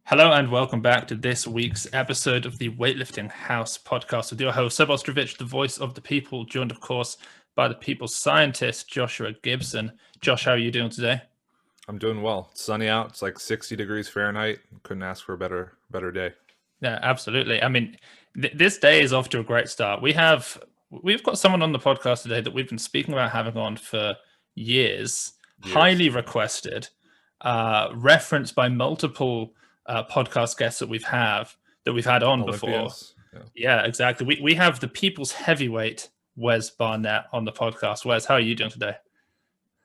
Hello and welcome back to this week's episode of the Weightlifting House podcast with your host, Seb Ostrovich, the voice of the people, joined, of course, by the people's scientist, Joshua Gibson. Josh, how are you doing today? I'm doing well. It's sunny out. It's like 60 degrees Fahrenheit. Couldn't ask for a better day. Yeah, absolutely. I mean, this day is off to a great start. We've got someone on the podcast today that we've been speaking about having on for years. Highly requested, referenced by multiple podcast guests that we've had on Olympians. before. Yeah, exactly. We have the people's heavyweight Wes Barnett on the podcast. Wes, how are you doing today?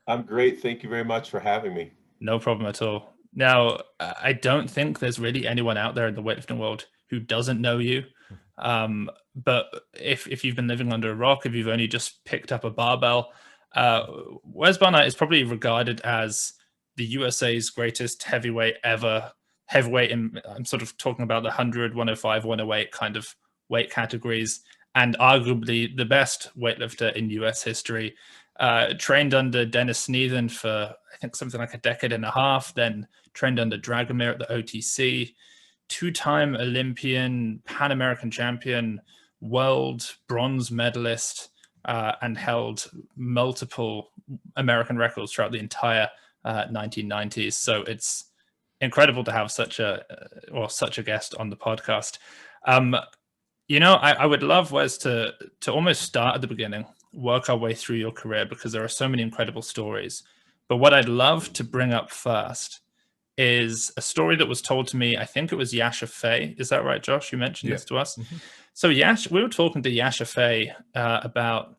I'm great. Thank you very much for having me. No problem at all. Now, I don't think there's really anyone out there in the weightlifting world who doesn't know you. But if you've been living under a rock, if you've only just picked up a barbell, Wes Barnett is probably regarded as the USA's greatest heavyweight ever. Heavyweight, I'm sort of talking about the 100, 105, 108 kind of weight categories, and arguably the best weightlifter in US history. Trained under Dennis Sneathen for, I think, something like a decade and a half, then trained under Dragomir at the OTC, two-time Olympian, Pan-American champion, world bronze medalist, and held multiple American records throughout the entire 1990s. So it's incredible to have such a guest on the podcast. I would love, Wes, to almost start at the beginning, work our way through your career, because there are so many incredible stories. But what I'd love to bring up first is a story that was told to me. I think it was Yasha Faye. Is that right, Josh? You mentioned this to us. Mm-hmm. So we were talking to Yasha Faye about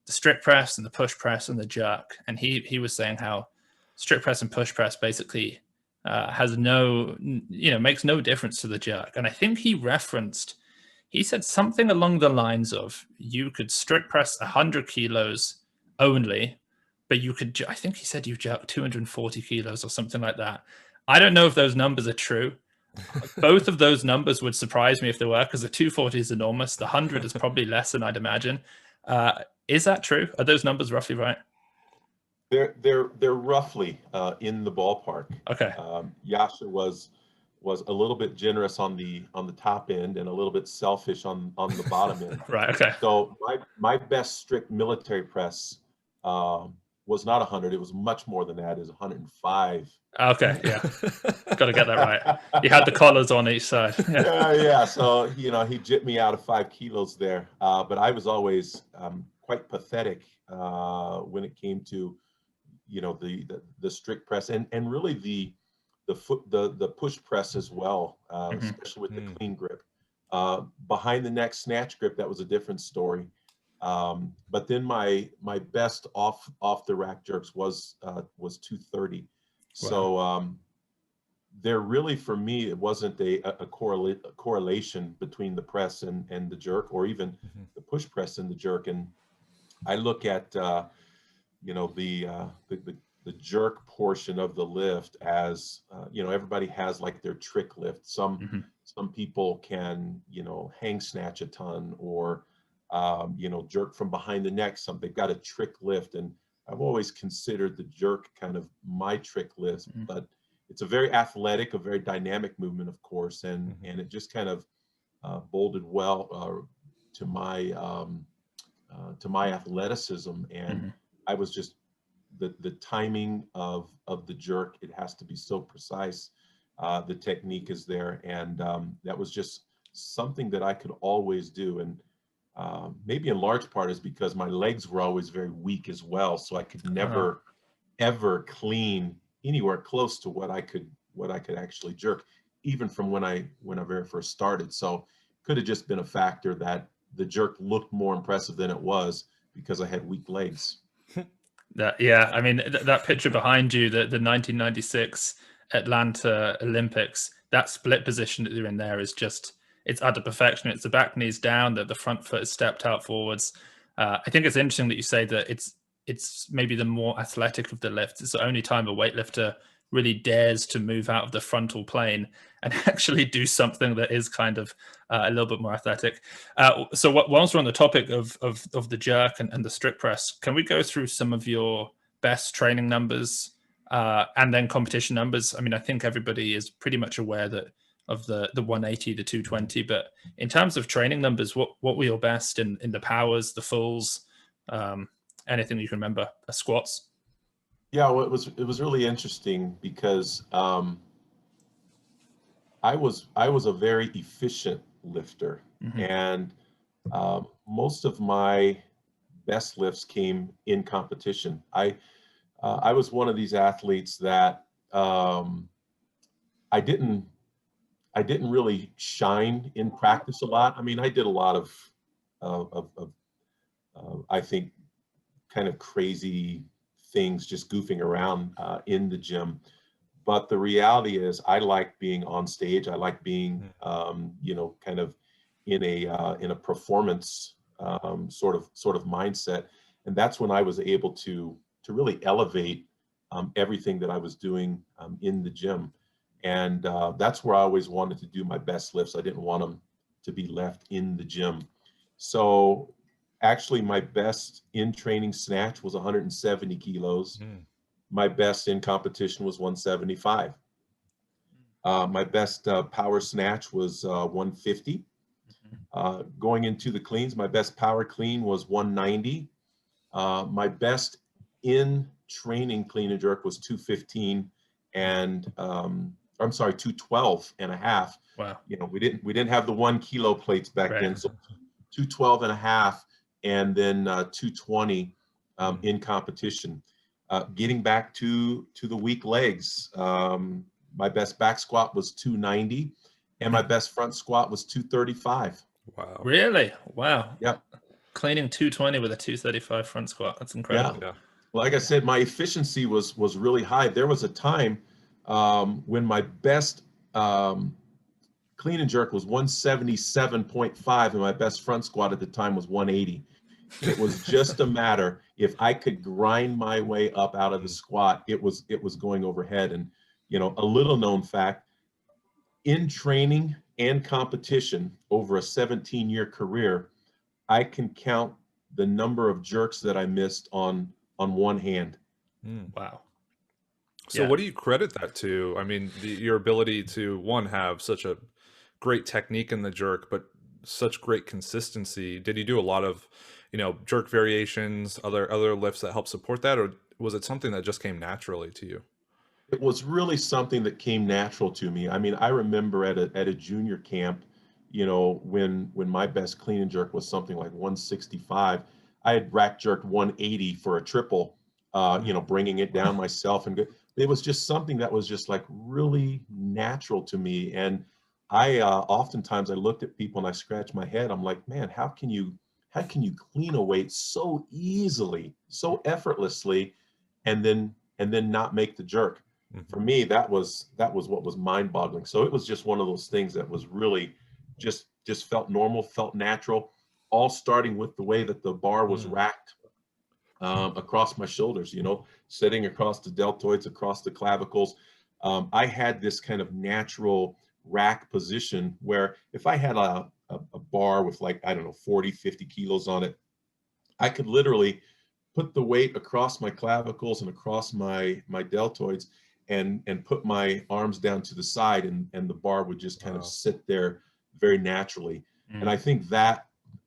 the strict press and the push press and the jerk. And he was saying how strict press and push press basically makes no difference to the jerk. And I think he said something along the lines of, you could strict press 100 kilos only, but I think he said you jerk 240 kilos or something like that. I don't know if those numbers are true. Both of those numbers would surprise me if they were, because the 240 is enormous. The 100 is probably less than I'd imagine. Is that true? Are those numbers roughly right? They're roughly in the ballpark. Okay. Yasha was a little bit generous on the top end and a little bit selfish on the bottom end. Right. Okay. So my best strict military press was not 100. It was much more than that. It was 105. Okay. Yeah. Got to get that right. You had the collars on each side. Yeah. So he jipped me out of 5 kilos there. But I was always quite pathetic when it came to the strict press and really the push press as well, especially with the clean grip. Behind the neck snatch grip, that was a different story. But then my best off the rack jerks was 230. Wow. So there really, for me, it wasn't a correlation between the press and the jerk, or even the push press and the jerk. And I look at the jerk portion of the lift as everybody has like their trick lift. Some people can hang snatch a ton, or jerk from behind the neck. They've got a trick lift, and I've always considered the jerk kind of my trick lift. But it's a very athletic, a very dynamic movement, of course, and it just kind of bolded well to my athleticism. And I was just the timing of the jerk, it has to be so precise. The technique is there, and that was just something that I could always do. And maybe in large part is because my legs were always very weak as well, so I could never ever clean anywhere close to what I could actually jerk, even from when I very first started. So could have just been a factor that the jerk looked more impressive than it was because I had weak legs. I mean, that picture behind you, the 1996 Atlanta Olympics, that split position that you're in there is just, it's utter perfection. It's the back knees down, the front foot is stepped out forwards. I think it's interesting that you say that it's maybe the more athletic of the lifts. It's the only time a weightlifter really dares to move out of the frontal plane and actually do something that is kind of a little bit more athletic. So whilst we're on the topic of the jerk and the strict press, can we go through some of your best training numbers and then competition numbers? I mean, I think everybody is pretty much aware that of the 180, the 220. But in terms of training numbers, what were your best in the powers, the fulls, anything you can remember, squats? Yeah, well, it was really interesting because I was a very efficient lifter, and most of my best lifts came in competition. I was one of these athletes that I didn't really shine in practice a lot. I mean, I did a lot of I think kind of crazy things, just goofing around in the gym. But the reality is, I like being on stage. I like being, you know, kind of in a performance sort of mindset, and that's when I was able to really elevate everything that I was doing in the gym, and that's where I always wanted to do my best lifts. I didn't want them to be left in the gym. So actually, my best in training snatch was 170 kilos. My best in competition was 175. My best power snatch was 150. Going into the cleans, my best power clean was 190. My best in training clean and jerk was 215, and I'm sorry, 212 and a half. Wow. You know, we didn't have the 1 kilo plates back then, so 212 and a half, and then 220 in competition. Getting back to the weak legs, my best back squat was 290, and my best front squat was 235. Wow. Really? Wow. Yep. Cleaning 220 with a 235 front squat. That's incredible. Yeah. Well, like I said, my efficiency was really high. There was a time when my best clean and jerk was 177.5, and my best front squat at the time was 180. It was just a matter, if I could grind my way up out of the squat, it was going overhead. And, you know, a little known fact, in training and competition over a 17-year career, I can count the number of jerks that I missed on one hand. Wow. So what do you credit that to? I mean, your ability to, one, have such a great technique in the jerk, but such great consistency. Did you do a lot of, you know, jerk variations, other lifts that help support that, or was it something that just came naturally to you? It was really something that came natural to me. I mean, I remember at a junior camp, you know, when my best clean and jerk was something like 165, I had rack jerked 180 for a triple, you know, bringing it down myself, and it was just something that was just like really natural to me. And I oftentimes I looked at people and I scratched my head. I'm like, man, how can you clean a weight so easily, so effortlessly, and then not make the jerk? For me, that was what was mind-boggling. So it was just one of those things that was really just felt normal, felt natural, all starting with the way that the bar was racked across my shoulders, you know, sitting across the deltoids, across the clavicles. I had this kind of natural rack position where if I had a bar with, like, I don't know, 40, 50 kilos on it, I could literally put the weight across my clavicles and across my deltoids, and put my arms down to the side, and the bar would just kind of sit there very naturally. And I think that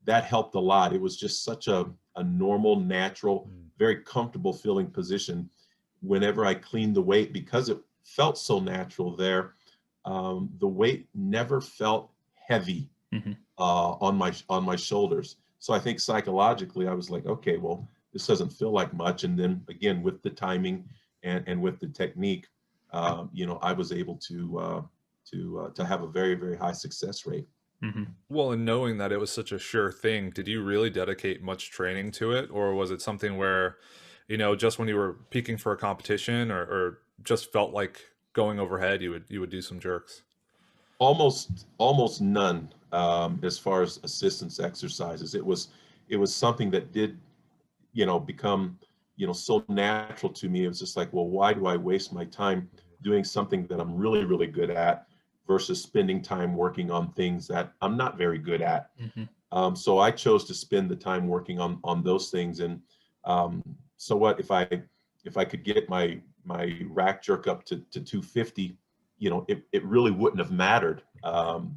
helped a lot. It was just such a normal, natural, very comfortable feeling position whenever I cleaned the weight, because it felt so natural there. The weight never felt heavy on my shoulders. So I think psychologically I was like, okay, well, this doesn't feel like much. And then again, with the timing and with the technique, you know, I was able to have a very, very high success rate. Well, and knowing that it was such a sure thing, did you really dedicate much training to it, or was it something where, you know, just when you were peaking for a competition, or just felt like going overhead, you would do some jerks? Almost none, as far as assistance exercises. It was something that did, you know, become, you know, so natural to me. It was just like, well, why do I waste my time doing something that I'm really, really good at versus spending time working on things that I'm not very good at? So I chose to spend the time working on those things. And so what if I could get my rack jerk up to 250, it really wouldn't have mattered,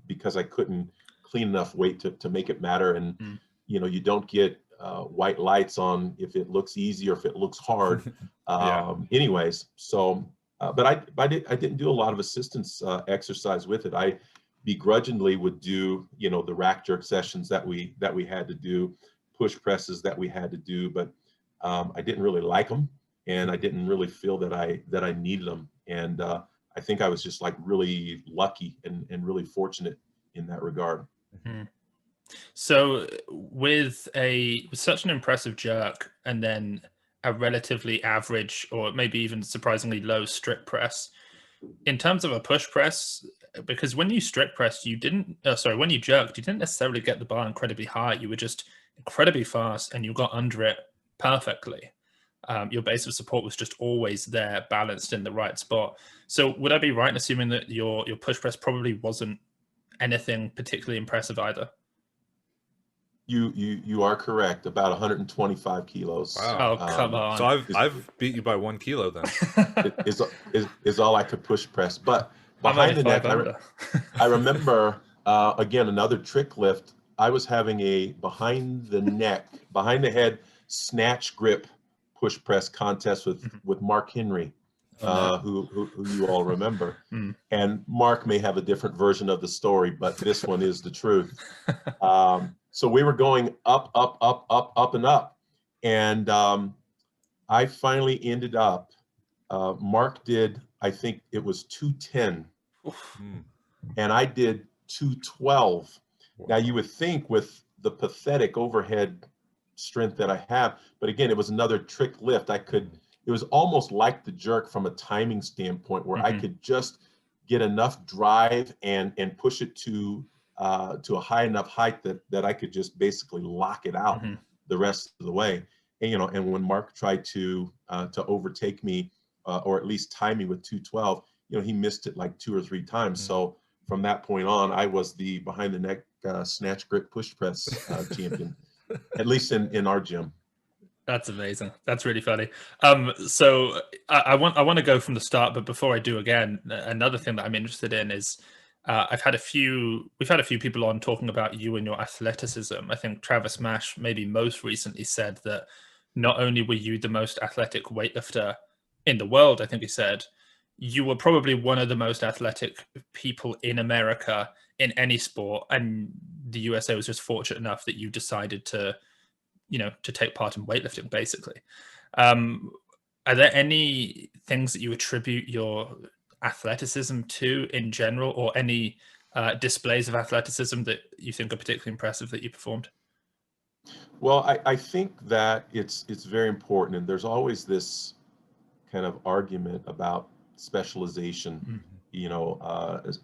because I couldn't clean enough weight to make it matter. And, you don't get white lights on if it looks easy or if it looks hard. Anyways, so, but I didn't do a lot of assistance exercise with it. I begrudgingly would do, the rack jerk sessions that we had to do, push presses that we had to do, but I didn't really like them, and I didn't really feel that I needed them. And I think I was just like really lucky and really fortunate in that regard. So with such an impressive jerk and then a relatively average or maybe even surprisingly low strict press, in terms of a push press, because when you strict pressed, when you jerked, you didn't necessarily get the bar incredibly high. You were just incredibly fast and you got under it perfectly. Your base of support was just always there, balanced in the right spot. So would I be right in assuming that your push press probably wasn't anything particularly impressive either? You are correct. About 125 kilos. Wow. Oh, come on. So I've beat you by 1 kilo then. is all I could push press. But behind the neck, I remember, again, another trick lift. I was having a behind the head snatch grip push press contest with Mark Henry, who you all remember. And Mark may have a different version of the story, but this one is the truth. So we were going up, and up. And I finally ended up, Mark did, I think it was 210. And I did 212. Now you would think with the pathetic overhead strength that I have, but again, it was another trick lift. It was almost like the jerk from a timing standpoint, where I could just get enough drive and push it to a high enough height that I could just basically lock it out the rest of the way. And, and when Mark tried to overtake me, or at least tie me with 212, he missed it like 2 or 3 times. So from that point on, I was the behind the neck snatch grip push press champion, at least in our gym. That's amazing. That's really funny. So I want to go from the start, but before I do, again, another thing that I'm interested in is we've had a few people on talking about you and your athleticism. I think Travis Mash maybe most recently said that not only were you the most athletic weightlifter in the world, I think he said, you were probably one of the most athletic people in America in any sport, and the USA was just fortunate enough that you decided to take part in weightlifting, basically. Are there any things that you attribute your athleticism to in general, or any displays of athleticism that you think are particularly impressive that you performed? Well, I think that it's very important, and there's always this kind of argument about specialization,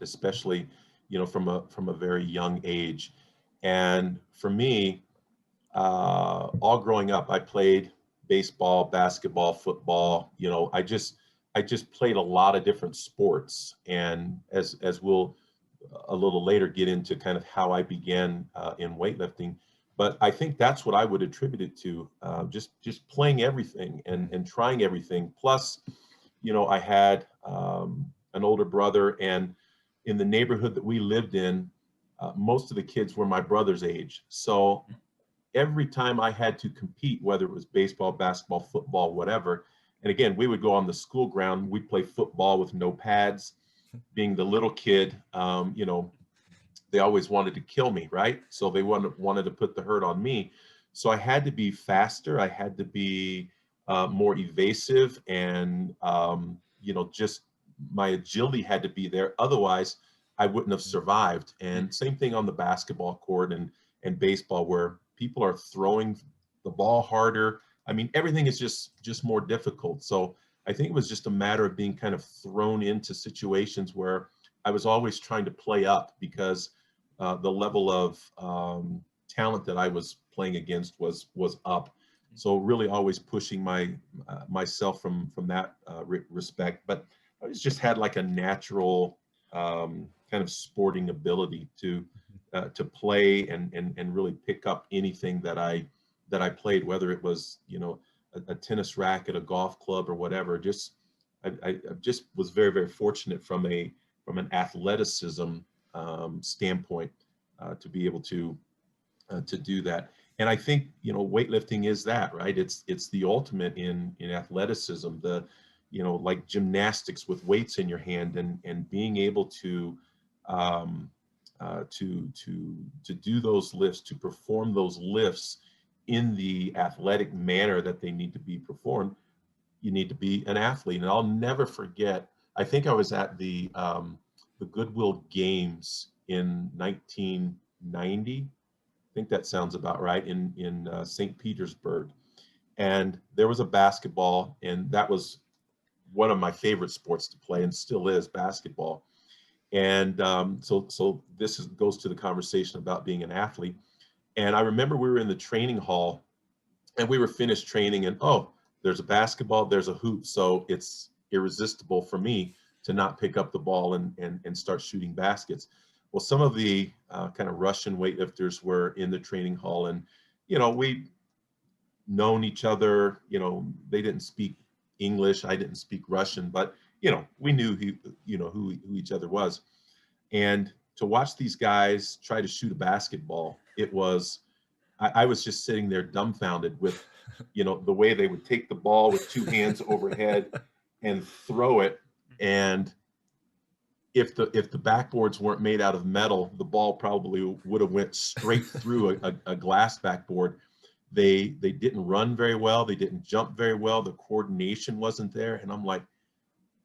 especially, from a very young age. And for me, all growing up, I played baseball, basketball, football. I just played a lot of different sports. And as we'll a little later get into kind of how I began in weightlifting, but I think that's what I would attribute it to, just playing everything and trying everything. Plus, I had an older brother, and in the neighborhood that we lived in, most of the kids were my brother's age. So every time I had to compete, whether it was baseball, basketball, football, whatever, and again, we would go on the school ground, we'd play football with no pads. Being the little kid, they always wanted to kill me, right? So they wanted to put the hurt on me. So I had to be faster. I had to be more evasive, and just my agility had to be there. Otherwise, I wouldn't have survived. And same thing on the basketball court and baseball, where people are throwing the ball harder. I mean, everything is just more difficult. So I think it was just a matter of being kind of thrown into situations where I was always trying to play up, because the level of talent that I was playing against was up. So really always pushing myself from that respect. But I just had like a natural kind of sporting ability to play and really pick up anything that I played, whether it was a tennis racket, a golf club, or whatever. I just was very, very fortunate from a an athleticism standpoint to be able to do that. And I think, you know, weightlifting is that, right? It's the ultimate in athleticism, the, you know, like gymnastics with weights in your hand, and being able to do those lifts, to perform those lifts in the athletic manner that they need to be performed. You need to be an athlete. And I'll never forget, I think I was at the Goodwill Games in 1990. I think that sounds about right, in St. Petersburg. And there was a basketball, and that was one of my favorite sports to play, and still is, basketball. And so this goes to the conversation about being an athlete. And I remember we were in the training hall, and we were finished training, and oh, there's a basketball, there's a hoop. So it's irresistible for me to not pick up the ball and start shooting baskets. Well, some of the kind of Russian weightlifters were in the training hall, and, you know, we'd known each other. You know, they didn't speak English, I didn't speak Russian, but, you know, we knew who each other was. And to watch these guys try to shoot a basketball, it was, I was just sitting there dumbfounded with, you know, the way they would take the ball with two hands overhead and throw it. And if the backboards weren't made out of metal, the ball probably would have went straight through a glass backboard. They didn't run very well. They didn't jump very well. The coordination wasn't there. And I'm like,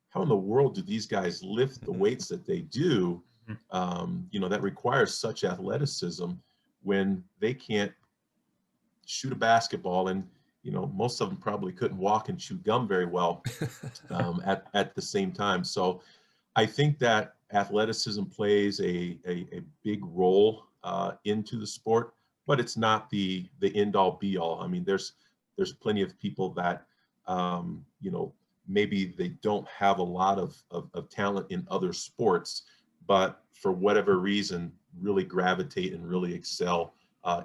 how in the world do these guys lift the weights that they do? You know, that requires such athleticism, when they can't shoot a basketball. And, you know, most of them probably couldn't walk and chew gum very well at the same time. So I think that athleticism plays a big role into the sport, but it's not the end all be all. I mean, there's plenty of people that, you know, maybe they don't have a lot of talent in other sports, but for whatever reason, really gravitate and really excel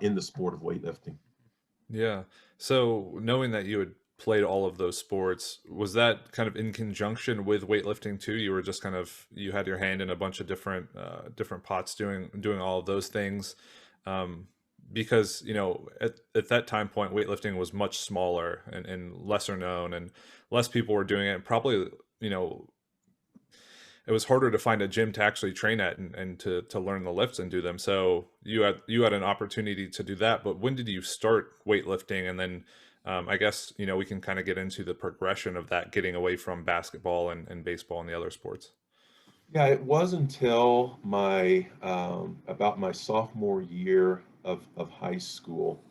in the sport of weightlifting. Yeah. So knowing that you had played all of those sports, was that kind of in conjunction with weightlifting too? You were just kind of, you had your hand in a bunch of different pots doing all of those things. Because, you know, at that time point, weightlifting was much smaller and lesser known, and less people were doing it. And probably, you know, it was harder to find a gym to actually train at and to learn the lifts and do them. So you had an opportunity to do that. But when did you start weightlifting? And then I guess, you know, we can kind of get into the progression of that, getting away from basketball and baseball and the other sports. Yeah, it was until my about my sophomore year of high school,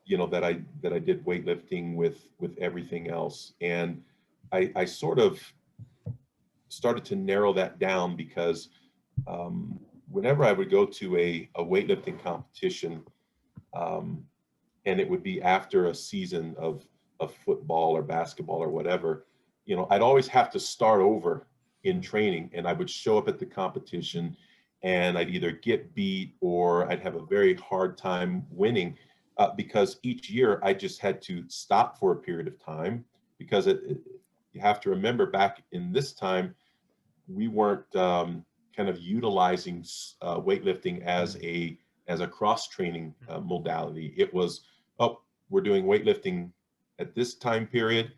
you know, that I did weightlifting with everything else. And I sort of started to narrow that down, because whenever I would go to a weightlifting competition, and it would be after a season of football or basketball or whatever, you know, I'd always have to start over in training, and I would show up at the competition, and I'd either get beat or I'd have a very hard time winning, because each year I just had to stop for a period of time, because you have to remember, back in this time, we weren't kind of utilizing weightlifting as a cross training modality. It was, oh, we're doing weightlifting at this time period,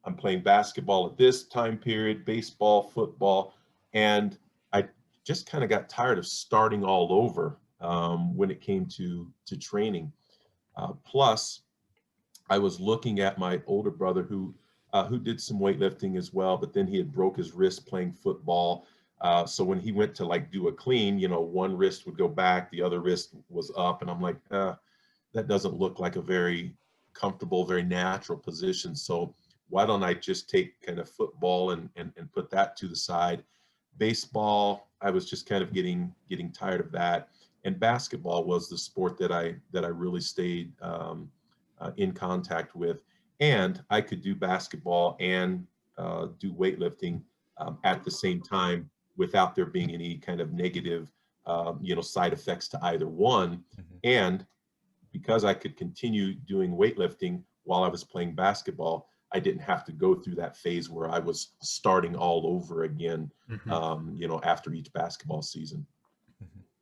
I'm playing basketball at this time period, baseball, football, and I just kind of got tired of starting all over when it came to training. Plus, I was looking at my older brother who did some weightlifting as well, but then he had broke his wrist playing football. So when he went to like do a clean, you know, one wrist would go back, the other wrist was up, and I'm like, that doesn't look like a very comfortable, very natural position. So why don't I just take kind of football and put that to the side? Baseball, I was just kind of getting tired of that, and basketball was the sport that I really stayed in contact with. And I could do basketball and do weightlifting at the same time without there being any kind of negative, you know, side effects to either one. And because I could continue doing weightlifting while I was playing basketball, I didn't have to go through that phase where I was starting all over again, you know, after each basketball season.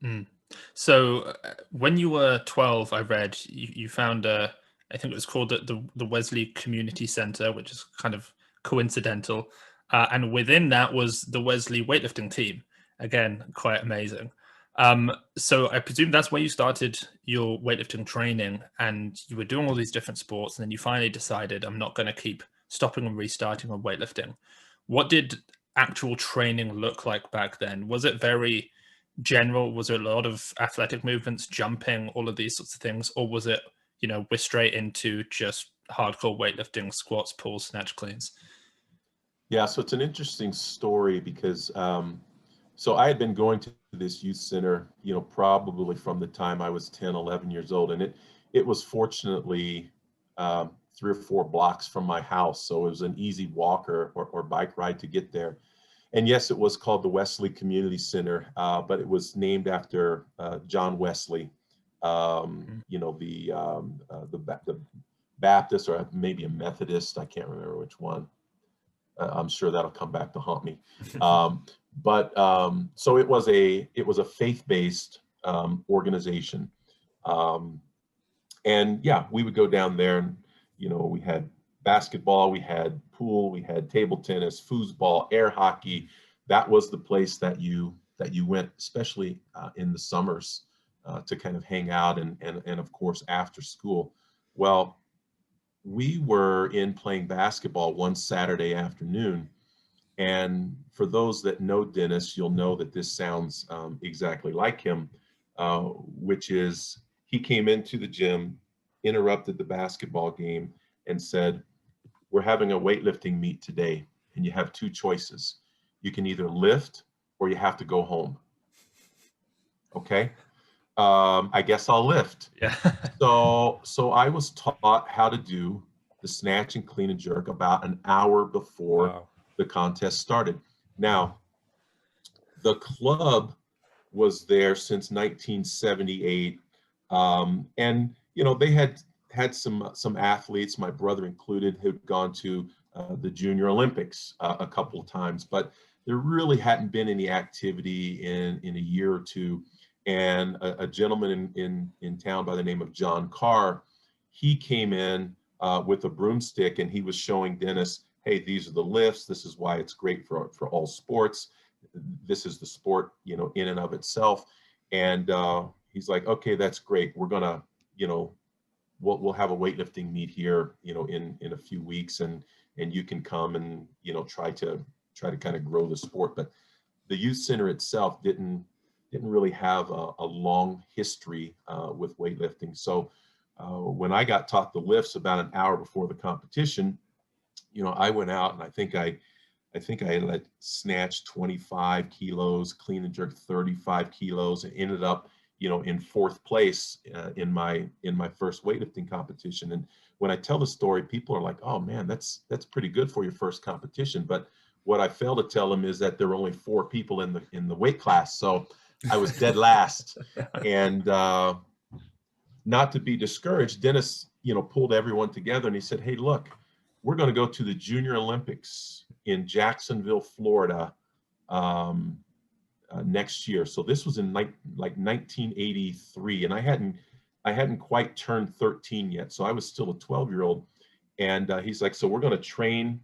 Mm. So when you were 12, I read you found I think it was called the Wesley Community Center, which is kind of coincidental. And within that was the Wesley weightlifting team. Again, quite amazing. So I presume that's where you started your weightlifting training, and you were doing all these different sports, and then you finally decided, I'm not going to keep stopping and restarting on weightlifting. What did actual training look like back then? Was it very general? Was it a lot of athletic movements, jumping, all of these sorts of things? Or was it, you know, we're straight into just hardcore weightlifting, squats, pulls, snatch, cleans? Yeah, so it's an interesting story because so I had been going to this youth center, you know, probably from the time I was 10, 11 years old. And it was fortunately 3 or 4 blocks from my house. So it was an easy walk or bike ride to get there. And yes, it was called the Wesley Community Center, but it was named after John Wesley, you know, the Baptist or maybe a Methodist. I can't remember which one. I'm sure that'll come back to haunt me. So it was a faith-based organization, and yeah, we would go down there, and you know, we had basketball, we had pool, we had table tennis, foosball, air hockey. That was the place that you went, especially in the summers, to kind of hang out and of course after school. Well, we were in playing basketball one Saturday afternoon. And for those that know Dennis, you'll know that this sounds exactly like him, which is he came into the gym, interrupted the basketball game, and said, "We're having a weightlifting meet today, and you have 2 choices. You can either lift or you have to go home." Okay. I guess I'll lift. Yeah. So I was taught how to do the snatch and clean and jerk about an hour before the contest started. Now, the club was there since 1978, and you know, they had some athletes, my brother included, who'd gone to the Junior Olympics a couple of times, but there really hadn't been any activity in a year or two. And a gentleman in town by the name of John Carr, he came in with a broomstick, and he was showing Dennis, hey, these are the lifts. This is why it's great for all sports. This is the sport, you know, in and of itself. And he's like, okay, that's great. We're gonna, you know, we'll have a weightlifting meet here, you know, in a few weeks, and you can come and, you know, try to kind of grow the sport. But the youth center itself didn't really have a long history with weightlifting. So when I got taught the lifts about an hour before the competition, you know, I went out and I think I had like snatched 25 kilos, clean and jerk 35 kilos, and ended up, you know, in 4th place in my first weightlifting competition. And when I tell the story, people are like, "Oh man, that's pretty good for your first competition." But what I fail to tell them is that there were only 4 people in the weight class, so I was dead last. And not to be discouraged, Dennis, you know, pulled everyone together and he said, "Hey, look, we're going to go to the Junior Olympics in Jacksonville, Florida, next year." So this was in like 1983, and I hadn't quite turned 13 yet, so I was still a 12-year-old. And he's like, "So we're going to train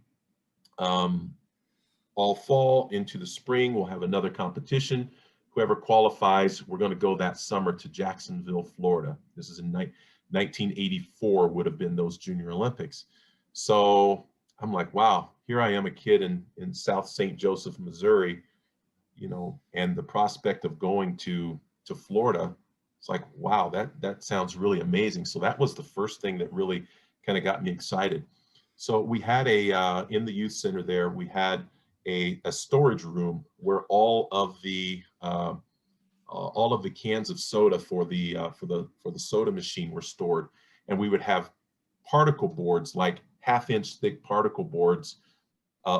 all fall into the spring. We'll have another competition. Whoever qualifies, we're going to go that summer to Jacksonville, Florida." This is in 1984 would have been those Junior Olympics. So I'm like, wow, here I am, a kid in South St. Joseph, Missouri, you know, and the prospect of going to Florida, it's like, wow, that sounds really amazing. So that was the first thing that really kind of got me excited. So we had in the youth center there, we had a storage room where all of the cans of soda for the soda machine were stored, and we would have particle boards, like half-inch thick particle boards,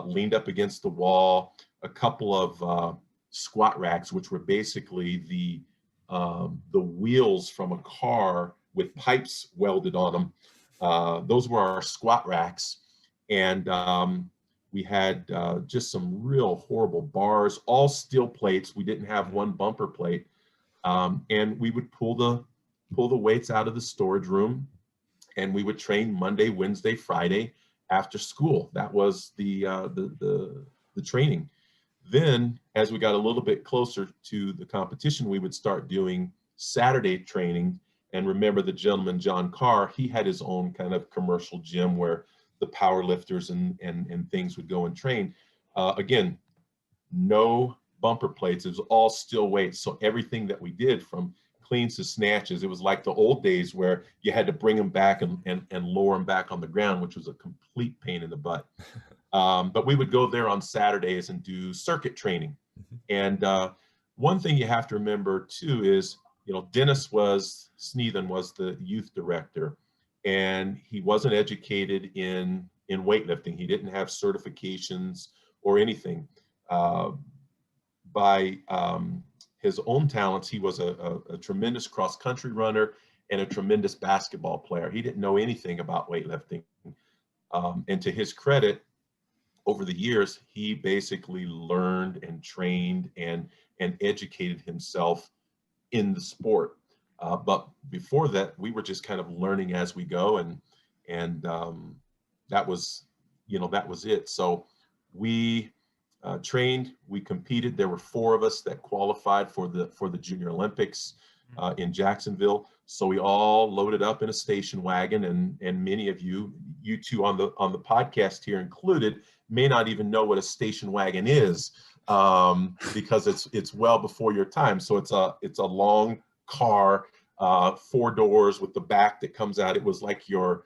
leaned up against the wall. A couple of squat racks, which were basically the wheels from a car with pipes welded on them. Those were our squat racks. And we had just some real horrible bars, all steel plates. We didn't have one bumper plate. And we would pull the weights out of the storage room, and we would train Monday, Wednesday, Friday after school. That was the training. Then, as we got a little bit closer to the competition, we would start doing Saturday training. And remember the gentleman, John Carr, he had his own kind of commercial gym where the power lifters and things would go and train. Again, no bumper plates. It was all still weights. So everything that we did, from cleans to snatches, it was like the old days where you had to bring them back and lower them back on the ground, which was a complete pain in the butt. But we would go there on Saturdays and do circuit training. And one thing you have to remember too is, Dennis Sneathen was the youth director, and he wasn't educated in weightlifting. He didn't have certifications or anything. By his own talents, he was a tremendous cross-country runner and a tremendous basketball player. He didn't know anything about weightlifting. And to his credit, over the years, he basically learned and trained and educated himself in the sport. But before that, we were just kind of learning as we go, and that was it. So we trained, we competed. There were 4 of us that qualified for the Junior Olympics in Jacksonville. So we all loaded up in a station wagon, and many of you two on the podcast here included, may not even know what a station wagon is, because it's well before your time. So it's a long car, 4 doors with the back that comes out. It was like your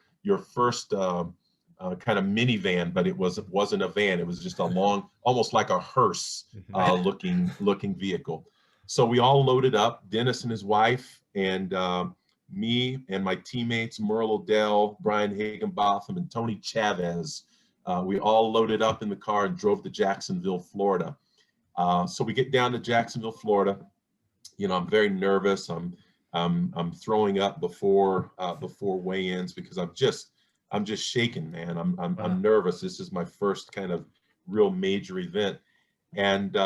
first kind of minivan, but it wasn't a van. It was just a long, almost like a hearse looking vehicle. So we all loaded up, Dennis and his wife, and me and my teammates, Merle Odell, Brian Higginbotham, and Tony Chavez. We all loaded up in the car and drove to Jacksonville, Florida. So we get down to Jacksonville, Florida. I'm very nervous. I'm throwing up before weigh-ins because I'm just shaking, man. I'm nervous. This is my first kind of real major event, and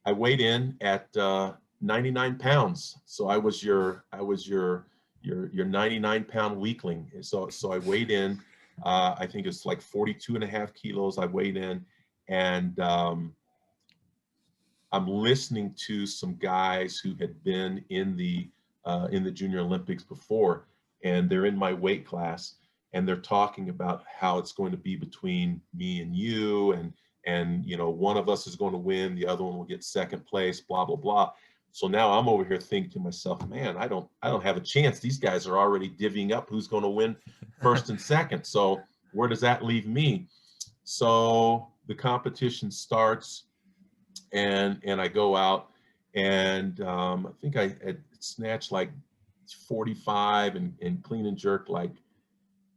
I weighed in at 99 pounds. So I was your 99-pound weakling. So I weighed in. I think it's like 42.5 kilos. I weighed in, and I'm listening to some guys who had been in the Junior Olympics before, and they're in my weight class, and they're talking about how it's going to be between me and you, and one of us is going to win, the other one will get second place, blah blah blah. So now I'm over here thinking to myself, man, I don't have a chance. These guys are already divvying up who's going to win first and second. So where does that leave me? So the competition starts, and I go out, and I think I had snatched like 45 and clean and jerk like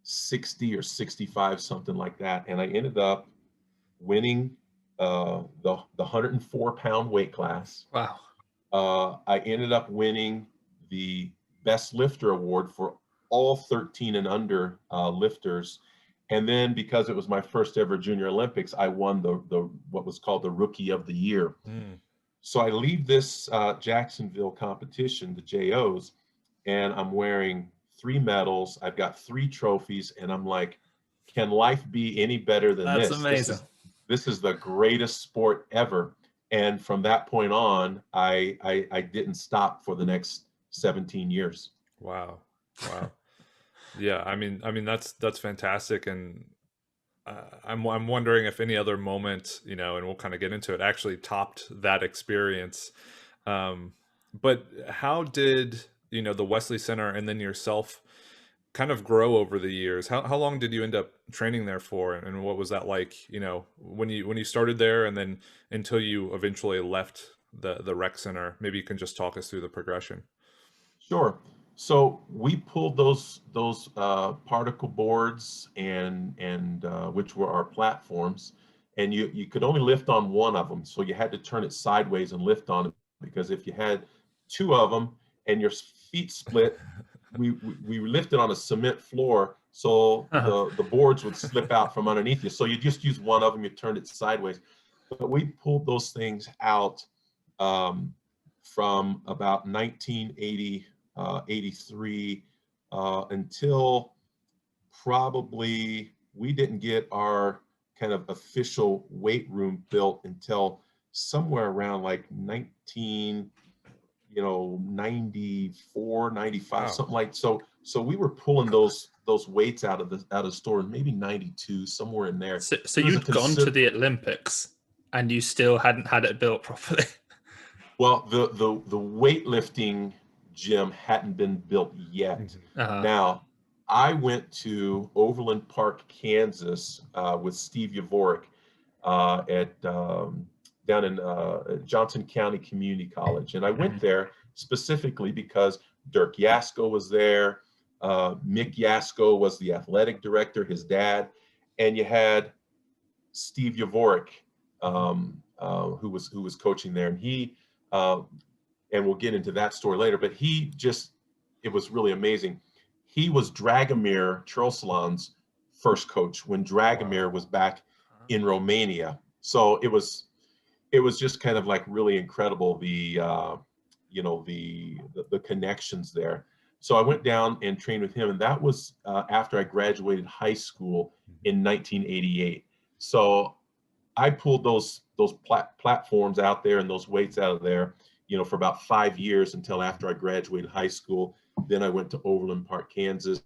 60 or 65, something like that. And I ended up winning the 104-pound weight class. Wow. I ended up winning the Best Lifter Award for all 13 and under lifters. And then, because it was my first ever Junior Olympics, I won the what was called the Rookie of the Year. So I leave this Jacksonville competition, the JOs, and I'm wearing 3 medals. I've got 3 trophies, and I'm like, can life be any better than this? That's amazing. This is the greatest sport ever. And from that point on, I didn't stop for the next 17 years. Wow. Yeah, I mean that's fantastic, and I'm wondering if any other moment, and we'll kind of get into it, actually topped that experience. But how did the Wesley Center and then yourself kind of grow over the years? How long did you end up training there for, and what was that like? When you started there, and then until you eventually left the rec center. Maybe you can just talk us through the progression. Sure. So we pulled those particle boards and which were our platforms, and you could only lift on one of them. So you had to turn it sideways and lift on it, because if you had 2 of them and your feet split, we lifted on a cement floor. So Uh-huh. the boards would slip out from underneath you. So you just use one of them, you turned it sideways. But we pulled those things out from about 1980, 83 until probably we didn't get our kind of official weight room built until somewhere around like 94, 95, Wow. something like so we were pulling those weights out of the store in maybe 92, somewhere in there. So It was a you'd gone to the Olympics and you still hadn't had it built properly. well, the weightlifting gym hadn't been built yet. Uh-huh. Now, I went to Overland Park, Kansas, with Steve Yavorik at down in Johnson County Community College, and I went there specifically because Dirk Yasko was there. Mick Yasko was the athletic director, his dad, and you had Steve Yavorik, who was coaching there, and he and we'll get into that story later. But it was really amazing. He was Dragomir Troslan's first coach when Dragomir was back in Romania. So it was just kind of like really incredible, the connections there. So I went down and trained with him, and that was after I graduated high school in 1988. So I pulled those platforms out there and those weights out of there, for about 5 years until after I graduated high school. Then I went to Overland Park, Kansas.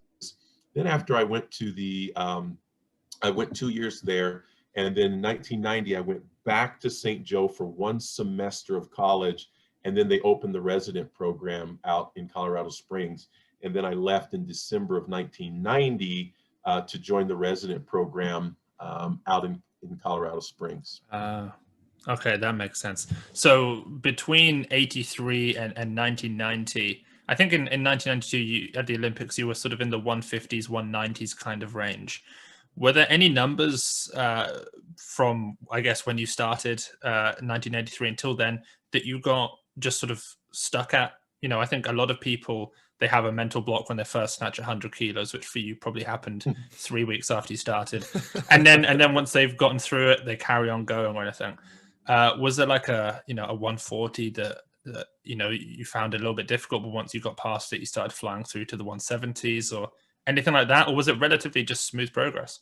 Then after I went to I went 2 years there, and then in 1990 I went back to St. Joe for 1 semester of college, and then they opened the resident program out in Colorado Springs. And then I left in December of 1990 to join the resident program out in Colorado Springs. Okay, that makes sense. So between 83 and 1990, I think in 1992, you, at the Olympics, you were sort of in the 150s, 190s kind of range. Were there any numbers from, I guess, when you started 1983 until then that you got just sort of stuck at? I think a lot of people, they have a mental block when they first snatch 100 kilos, which for you probably happened 3 weeks after you started. And then once they've gotten through it, they carry on going or anything. Was there like a 140 that you found a little bit difficult, but once you got past it, you started flying through to the 170s or anything like that? Or was it relatively just smooth progress?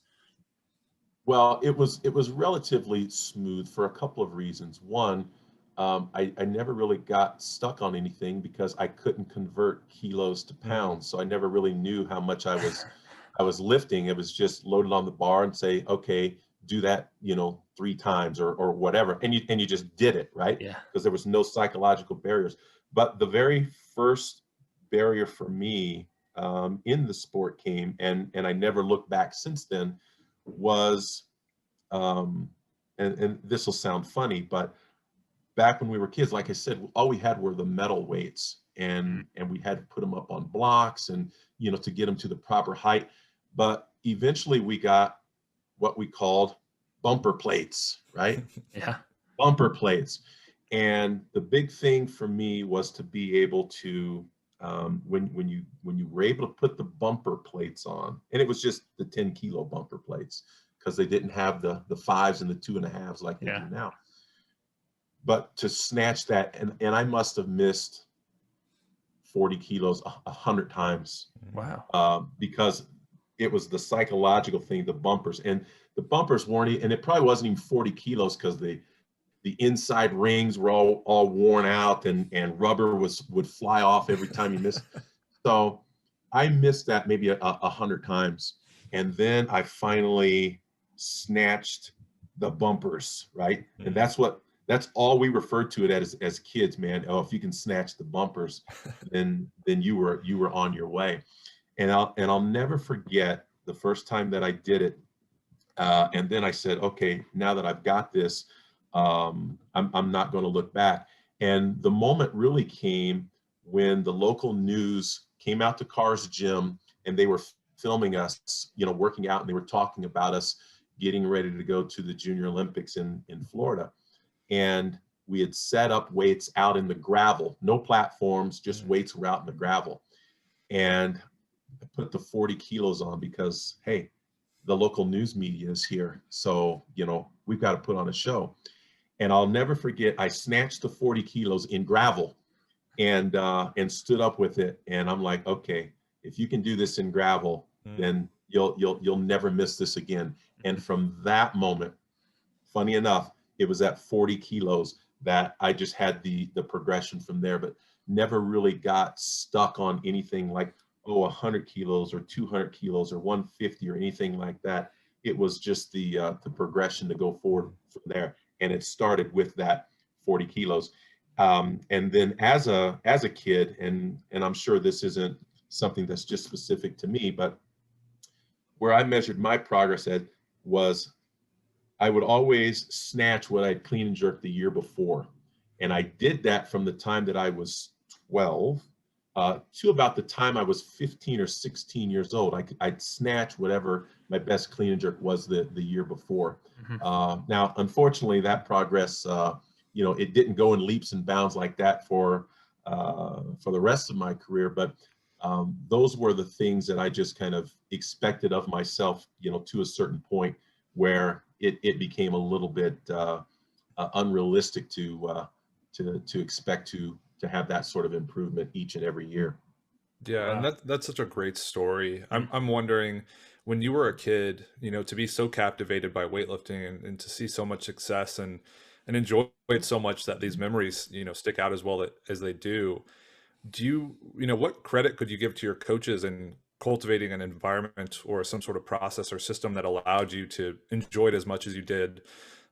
Well, it was relatively smooth for a couple of reasons. One, I never really got stuck on anything because I couldn't convert kilos to pounds. So I never really knew how much I was lifting. It was just loaded on the bar and say, okay, do that, 3 times or whatever. And you just did it, right? Yeah. Because there was no psychological barriers. But the very first barrier for me in the sport came, and I never looked back since then, was, and this will sound funny, but back when we were kids, like I said, all we had were the metal weights, and we had to put them up on blocks and, to get them to the proper height. But eventually we got what we called bumper plates, right? Yeah. Bumper plates. And the big thing for me was to be able to, when you were able to put the bumper plates on, and it was just the 10-kilo bumper plates, because they didn't have the 5s and the 2.5s like they do now. But to snatch that, and I must have missed 40 kilos 100 times. Wow. Because it was the psychological thing, the bumpers. And the bumpers weren't, and it probably wasn't even 40 kilos because the inside rings were all worn out, and rubber would fly off every time you missed. So I missed that maybe 100 times. And then I finally snatched the bumpers, right? And that's all we referred to it as kids, man. Oh, if you can snatch the bumpers, then you were on your way. And I'll never forget the first time that I did it. And then I said, okay, now that I've got this, I'm not going to look back. And the moment really came when the local news came out to Carr's Gym, and they were filming us, working out, and they were talking about us getting ready to go to the Junior Olympics in Florida. And we had set up weights out in the gravel, no platforms, just weights were out in the gravel. And put the 40 kilos on because, hey, the local news media is here. So, we've got to put on a show. And I'll never forget, I snatched the 40 kilos in gravel and stood up with it. And I'm like, okay, if you can do this in gravel, then you'll never miss this again. And from that moment, funny enough, it was at 40 kilos that I just had the progression from there, but never really got stuck on anything like, 100 kilos or 200 kilos or 150 or anything like that. It was just the progression to go forward from there. And it started with that 40 kilos. And then as a kid, and I'm sure this isn't something that's just specific to me, but where I measured my progress at was I would always snatch what I'd clean and jerked the year before. And I did that from the time that I was 12 to about the time I was 15 or 16 years old. I'd snatch whatever my best clean and jerk was the year before. Now, unfortunately, that progress, it didn't go in leaps and bounds like that for the rest of my career. But those were the things that I just kind of expected of myself, to a certain point where it became a little bit unrealistic to expect to have that sort of improvement each and every year. Yeah, and that's such a great story. I'm wondering, when you were a kid, to be so captivated by weightlifting and to see so much success and enjoy it so much that these memories, stick out as well as they do. Do you, what credit could you give to your coaches in cultivating an environment or some sort of process or system that allowed you to enjoy it as much as you did?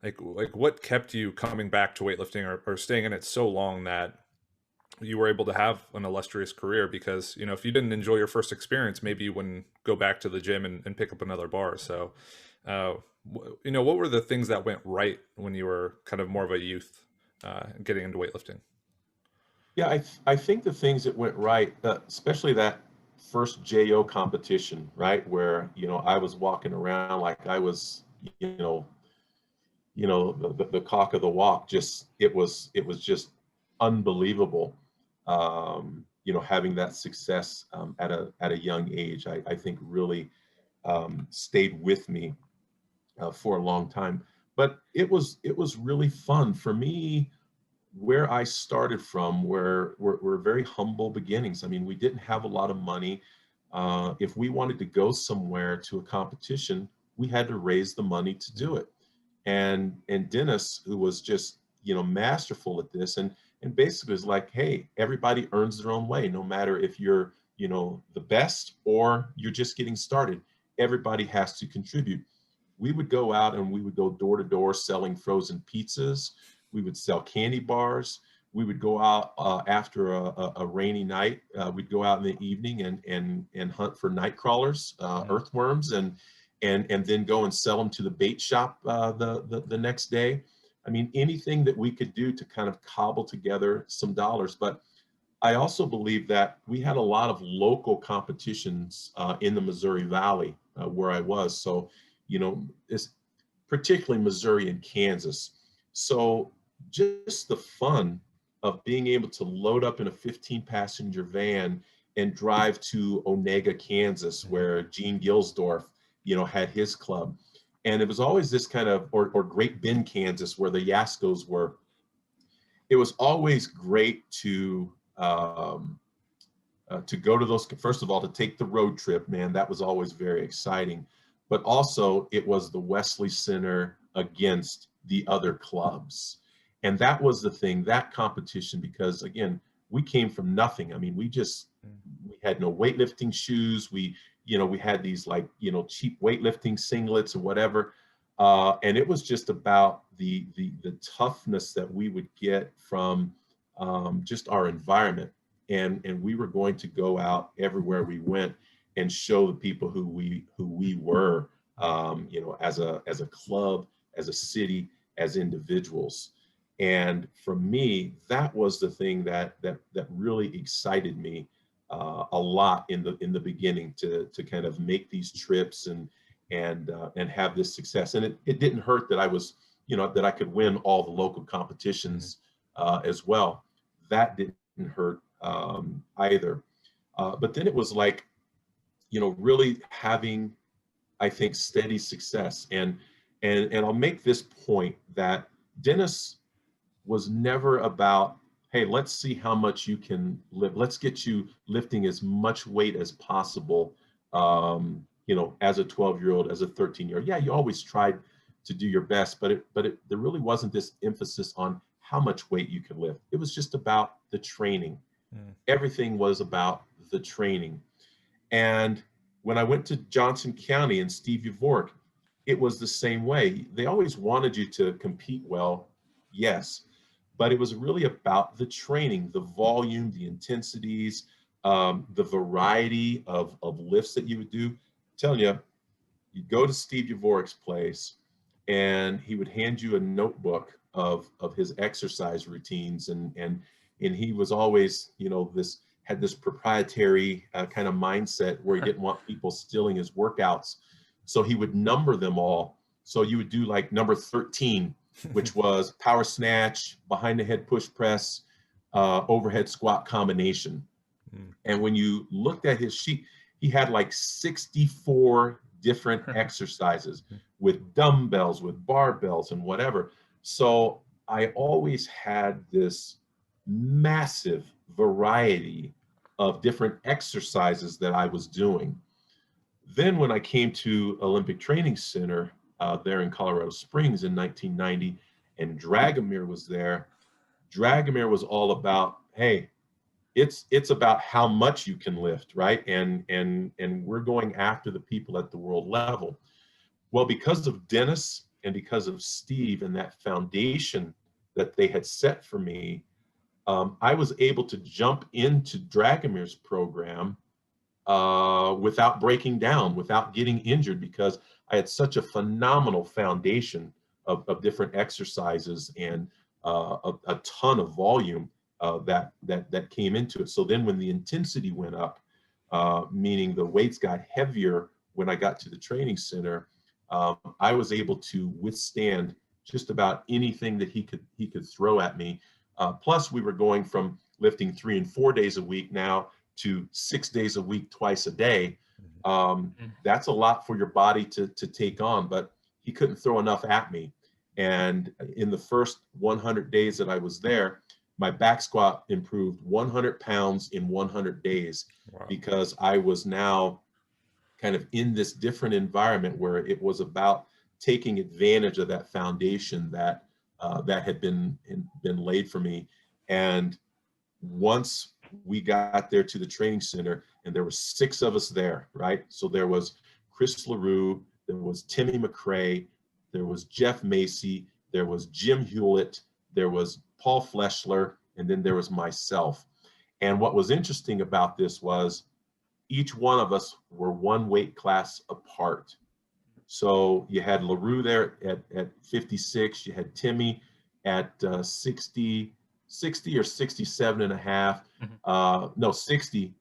Like what kept you coming back to weightlifting or staying in it so long that you were able to have an illustrious career? Because, if you didn't enjoy your first experience, maybe you wouldn't go back to the gym and pick up another bar. So, what were the things that went right when you were kind of more of a youth, getting into weightlifting? Yeah, I think the things that went right, especially that first JO competition, right, where I was walking around like I was, the cock of the walk. Just it was just unbelievable. Having that success at a young age, I think really stayed with me for a long time. But it was really fun for me. Where I started from were very humble beginnings. I mean, we didn't have a lot of money. If we wanted to go somewhere to a competition, we had to raise the money to do it. And Dennis, who was just masterful at this, and basically was like, hey, everybody earns their own way, no matter if you're the best or you're just getting started. Everybody has to contribute. We would go out and we would go door to door selling frozen pizzas. We would sell candy bars. We would go out after a rainy night. We'd go out in the evening and hunt for night crawlers, earthworms, and then go and sell them to the bait shop the next day. I mean, anything that we could do to kind of cobble together some dollars. But I also believe that we had a lot of local competitions in the Missouri Valley where I was. So, it's particularly Missouri and Kansas. So just the fun of being able to load up in a 15-passenger van and drive to Onega, Kansas, where Gene Gilsdorf, had his club. And it was always this kind of, or Great Bend, Kansas, where the Yaskos were. It was always great to go to those. First of all, to take the road trip, man, that was always very exciting. But also it was the Wesley Center against the other clubs. And that was the thing, that competition, because again, we came from nothing. I mean, we had no weightlifting shoes. We had these cheap weightlifting singlets or whatever. And it was just about the toughness that we would get from just our environment. And we were going to go out everywhere we went and show the people who we were, as a club, as a city, as individuals. And for me, that was the thing that really excited me a lot in the beginning, to kind of make these trips and have this success. And it didn't hurt that I was, that I could win all the local competitions as well. That didn't hurt either. But then it was like, really having, I think, steady success. And I'll make this point that Dennis was never about, hey, let's see how much you can lift. Let's get you lifting as much weight as possible. As a 12-year-old, as a 13-year-old. Yeah, you always tried to do your best, but there really wasn't this emphasis on how much weight you could lift. It was just about the training. Everything was about the training. And when I went to Johnson County and Steve Yvork, it was the same way. They always wanted you to compete well, yes, but it was really about the training, the volume, the intensities, the variety of lifts that you would do. I'm telling you, you'd go to Steve Yvork's place and he would hand you a notebook of his exercise routines, and he was always, had this proprietary kind of mindset where he didn't want people stealing his workouts. So he would number them all. So you would do like number 13, which was power snatch, behind the head push press, overhead squat combination. And when you looked at his sheet, he had like 64 different exercises with dumbbells, with barbells, and whatever. So I always had this massive variety of different exercises that I was doing. Then when I came to Olympic Training Center there in Colorado Springs in 1990, and Dragomir was there, Dragomir was all about, hey, it's about how much you can lift, right? And we're going after the people at the world level. Well, because of Dennis and because of Steve and that foundation that they had set for me, I was able to jump into Dragomir's program without breaking down, without getting injured, because I had such a phenomenal foundation of different exercises and a ton of volume that came into it. So then when the intensity went up, meaning the weights got heavier when I got to the training center, I was able to withstand just about anything that he could throw at me. Plus, we were going from lifting 3 and 4 days a week now to 6 days a week, twice a day. That's a lot for your body to take on, but he couldn't throw enough at me. And in the first 100 days that I was there, my back squat improved 100 pounds in 100 days. Wow. Because I was now kind of in this different environment where it was about taking advantage of that foundation that had been laid for me. And once we got there to the training center, and there were 6 of us there, right? So there was Chris LaRue, there was Timmy McRae, there was Jeff Macy, there was Jim Hewlett, there was Paul Fleshler, and then there was myself. And what was interesting about this was each one of us were one weight class apart. So you had LaRue there at 56, you had Timmy at 60 or 67 and a half, no, 60,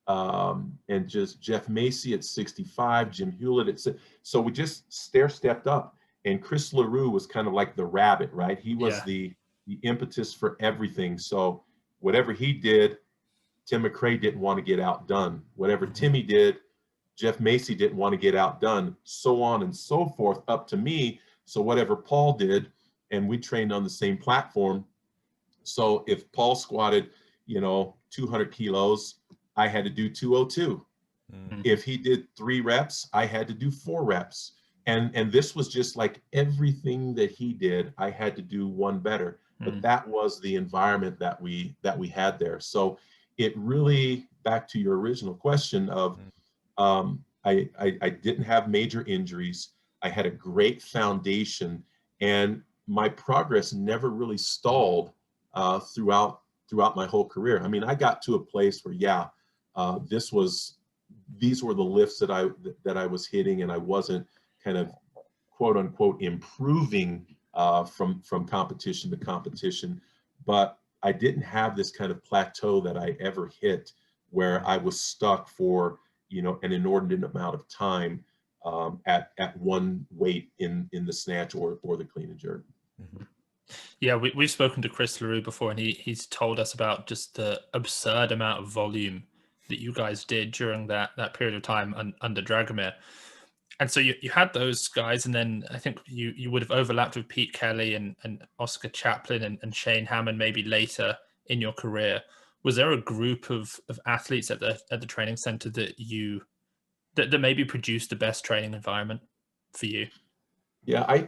and just Jeff Macy at 65, Jim Hewlett at 6. So we just stair-stepped up, and Chris LaRue was kind of like the rabbit, right? He was the impetus for everything. So whatever he did, Tim McRae didn't want to get outdone. Whatever Timmy did, Jeff Macy didn't want to get outdone, so on and so forth, up to me. So whatever Paul did, and we trained on the same platform. So if Paul squatted, 200 kilos, I had to do 202. If he did 3 reps, I had to do 4 reps. And this was just like everything that he did, I had to do 1 better. But that was the environment that we had there. So it really, back to your original question of, I didn't have major injuries. I had a great foundation, and my progress never really stalled throughout my whole career. I mean, I got to a place where, these were the lifts that I was hitting, and I wasn't kind of quote unquote improving from competition to competition, but I didn't have this kind of plateau that I ever hit where I was stuck for an inordinate amount of time at one weight in the snatch or the clean and jerk. Yeah, we've spoken to Chris LaRue before, and he's told us about just the absurd amount of volume that you guys did during that period of time under Dragomir. And so you had those guys, and then I think you would have overlapped with Pete Kelly and Oscar Chaplin and Shane Hammond maybe later in your career. Was there a group of athletes at the training center that maybe produced the best training environment for you? Yeah,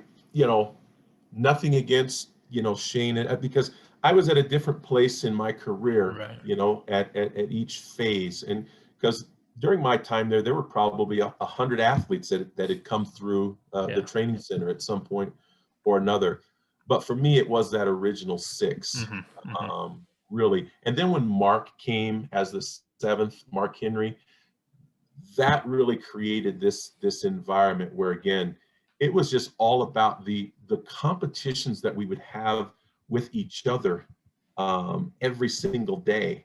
nothing against, Shane, because I was at a different place in my career, right. at each phase. And because during my time there were probably 100 athletes that had come through the training center at some point or another. But for me, it was that original 6, really. And then when Mark came as the 7th, Mark Henry, that really created this environment where, again, it was just all about the competitions that we would have with each other every single day.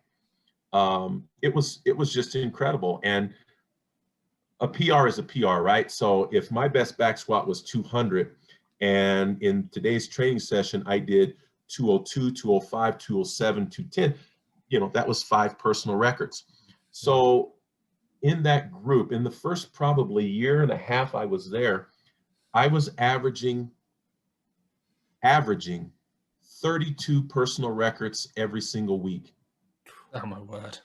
It was just incredible. And a PR is a PR, right? So if my best back squat was 200, and in today's training session I did 202, 205, 207, 210, that was 5 personal records. So in that group, in the first probably year and a half I was there, I was averaging 32 personal records every single week. Oh my word.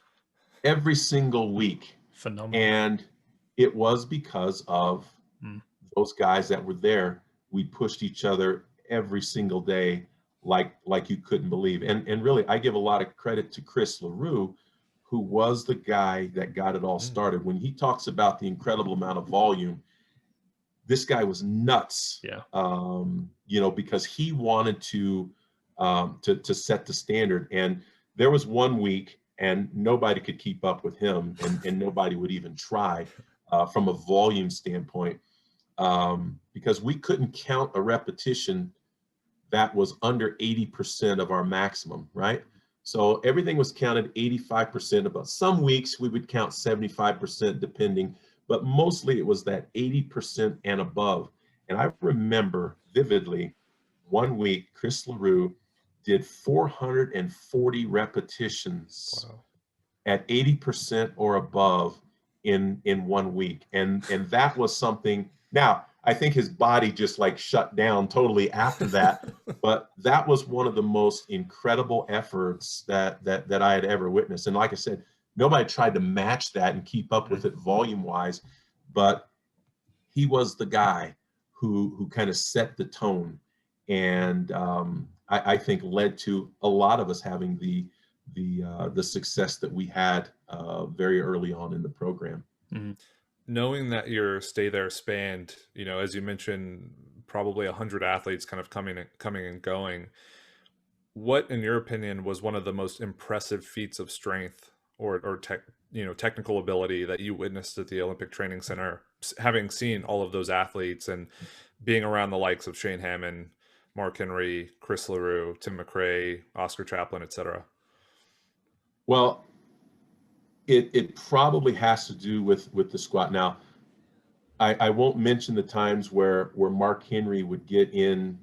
Every single week. Phenomenal. And it was because of those guys that were there. We pushed each other every single day like you couldn't believe. And really, I give a lot of credit to Chris LaRue, who was the guy that got it all started. When he talks about the incredible amount of volume, this guy was nuts. Yeah. Because he wanted to set the standard. And there was one week, and nobody could keep up with him, and nobody would even try from a volume standpoint, because we couldn't count a repetition that was under 80% of our maximum, right? So everything was counted 85% above. Some weeks we would count 75% depending, but mostly it was that 80% and above. And I remember vividly one week, Chris LaRue did 440 repetitions at 80% or above in 1 week. And that was something. Now, I think his body just like shut down totally after that, but that was one of the most incredible efforts that I had ever witnessed. And like I said, nobody tried to match that and keep up with it volume wise, but he was the guy who kind of set the tone, and I think led to a lot of us having the success that we had very early on in the program. Knowing that your stay there spanned, as you mentioned, probably 100 athletes kind of coming and going, what, in your opinion, was one of the most impressive feats of strength or technical ability that you witnessed at the Olympic Training Center, having seen all of those athletes and being around the likes of Shane Hammond, Mark Henry, Chris LaRue, Tim McRae, Oscar Chaplin, etc.? Well, it probably has to do with the squat. Now, I won't mention the times where Mark Henry would get in.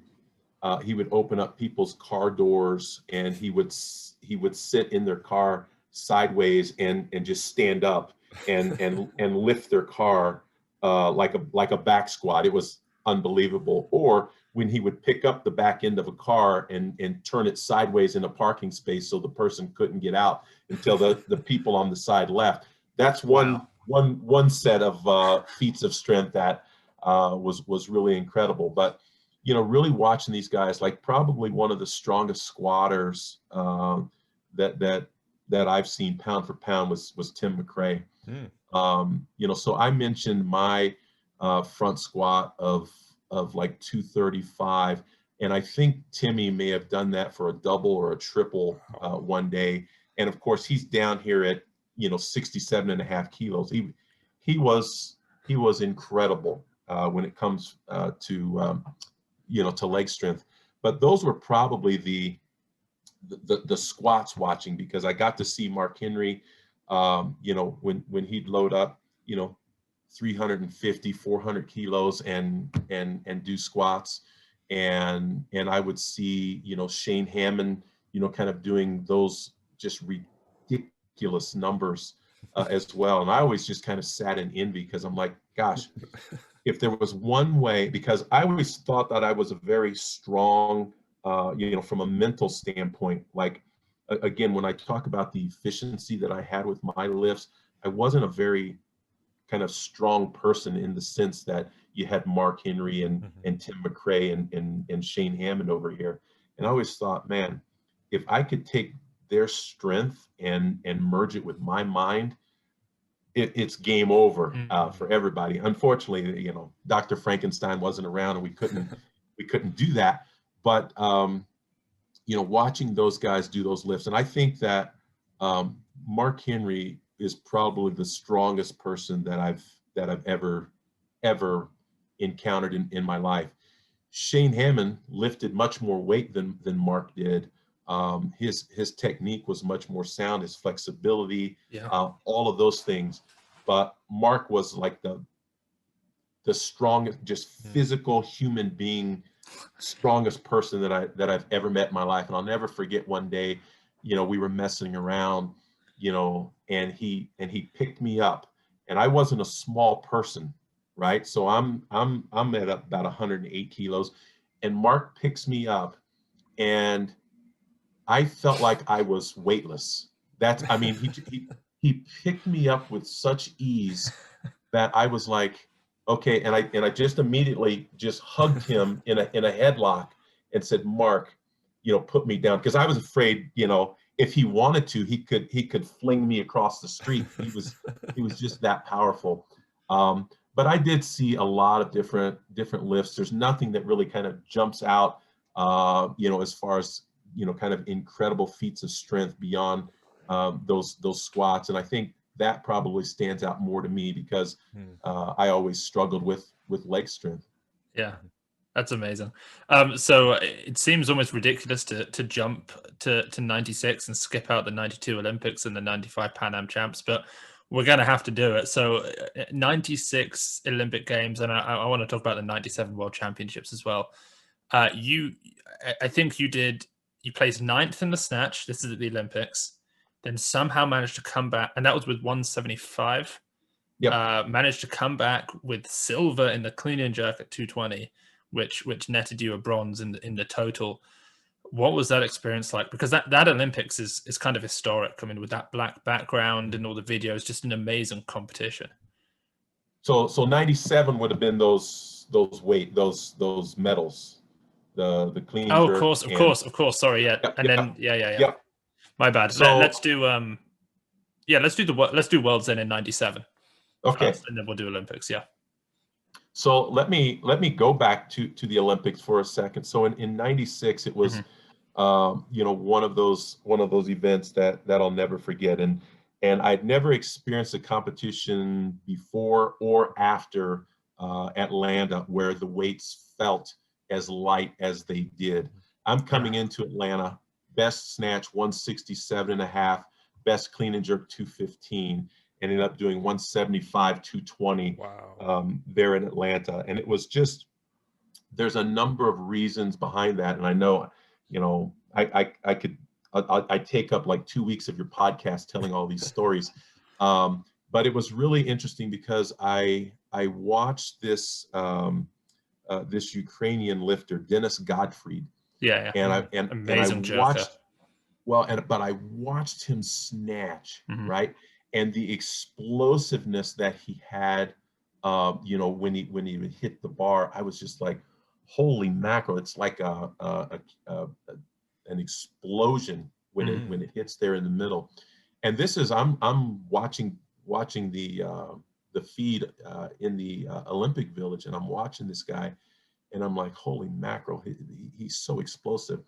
He would open up people's car doors, and he would sit in their car sideways and just stand up and lift their car like a back squat. It was unbelievable. Or when he would pick up the back end of a car and turn it sideways in a parking space so the person couldn't get out until the people on the side left. That's one set of feats of strength that was really incredible. But really watching these guys, like probably one of the strongest squatters that I've seen pound for pound was Tim McRae. So I mentioned my front squat of like 235, and I think Timmy may have done that for a double or a triple one day. And of course, he's down here at 67.5 kilos. He was incredible when it comes to leg strength. But those were probably the squats watching, because I got to see Mark Henry, when he'd load up, 350, 400 kilos and do squats. And I would see, Shane Hammond, kind of doing those just ridiculous numbers as well. And I always just kind of sat in envy because I'm like, gosh, if there was one way, because I always thought that I was a very strong, from a mental standpoint. Like, again, when I talk about the efficiency that I had with my lifts, I wasn't a very kind of strong person in the sense that you had Mark Henry and Tim McRae and Shane Hammond over here. And I always thought, man, if I could take their strength and merge it with my mind, it's game over for everybody. Unfortunately, Dr. Frankenstein wasn't around and we couldn't do that. But watching those guys do those lifts, and I think that Mark Henry is probably the strongest person that I've ever encountered in my life. Shane Hammond lifted much more weight than Mark did. His technique was much more sound, his flexibility, all of those things. But Mark was like the strongest, just physical human being, strongest person that I've ever met in my life. And I'll never forget one day, we were messing around, and he picked me up, and I wasn't a small person, right? So I'm at about 108 kilos, and Mark picks me up, and I felt like I was weightless. He picked me up with such ease that I was like, okay. And I just immediately just hugged him in a headlock and said, Mark, put me down. Because I was afraid, if he wanted to, he could fling me across the street. He was just that powerful. But I did see a lot of different lifts. There's nothing that really kind of jumps out, as far as, kind of incredible feats of strength beyond those squats. And I think that probably stands out more to me because I always struggled with leg strength. Yeah, that's amazing. So it seems almost ridiculous to jump to 96 and skip out the 92 Olympics and the 95 Pan Am champs, but we're going to have to do it. So 96 Olympic Games, and I want to talk about the 97 World Championships as well. I think you placed 9th in the snatch. This is at the Olympics. Then somehow managed to come back, and that was with 175. Yep. Managed to come back with silver in the clean and jerk at 220, which netted you a bronze in the total. What was that experience like? Because that Olympics is kind of historic. I mean, with that black background and all the videos, just an amazing competition. So 97 would have been those medals, the clean jerk. Of course. Sorry, yeah. Yep, and yep, then yeah. Yep. My bad. So let's do worlds then in 97. Okay. First, and then we'll do Olympics. Yeah. So let me go back to the Olympics for a second. So in 96, it was one of those events that I'll never forget. And I'd never experienced a competition before or after Atlanta where the weights felt as light as they did. I'm coming into Atlanta, best snatch 167.5, best clean and jerk 215. Ended up doing 175, 220 there in Atlanta. And it was just, there's a number of reasons behind that. And I know, I take up like 2 weeks of your podcast telling all these stories. But it was really interesting because I watched this this Ukrainian lifter, Dennis Gottfried. Yeah. And I watched him snatch, right? And the explosiveness that he had, when he would hit the bar, I was just like, holy mackerel! It's like an explosion when it hits there in the middle. And this is I'm watching the feed in the Olympic Village, and I'm watching this guy, and I'm like, holy mackerel! He's so explosive.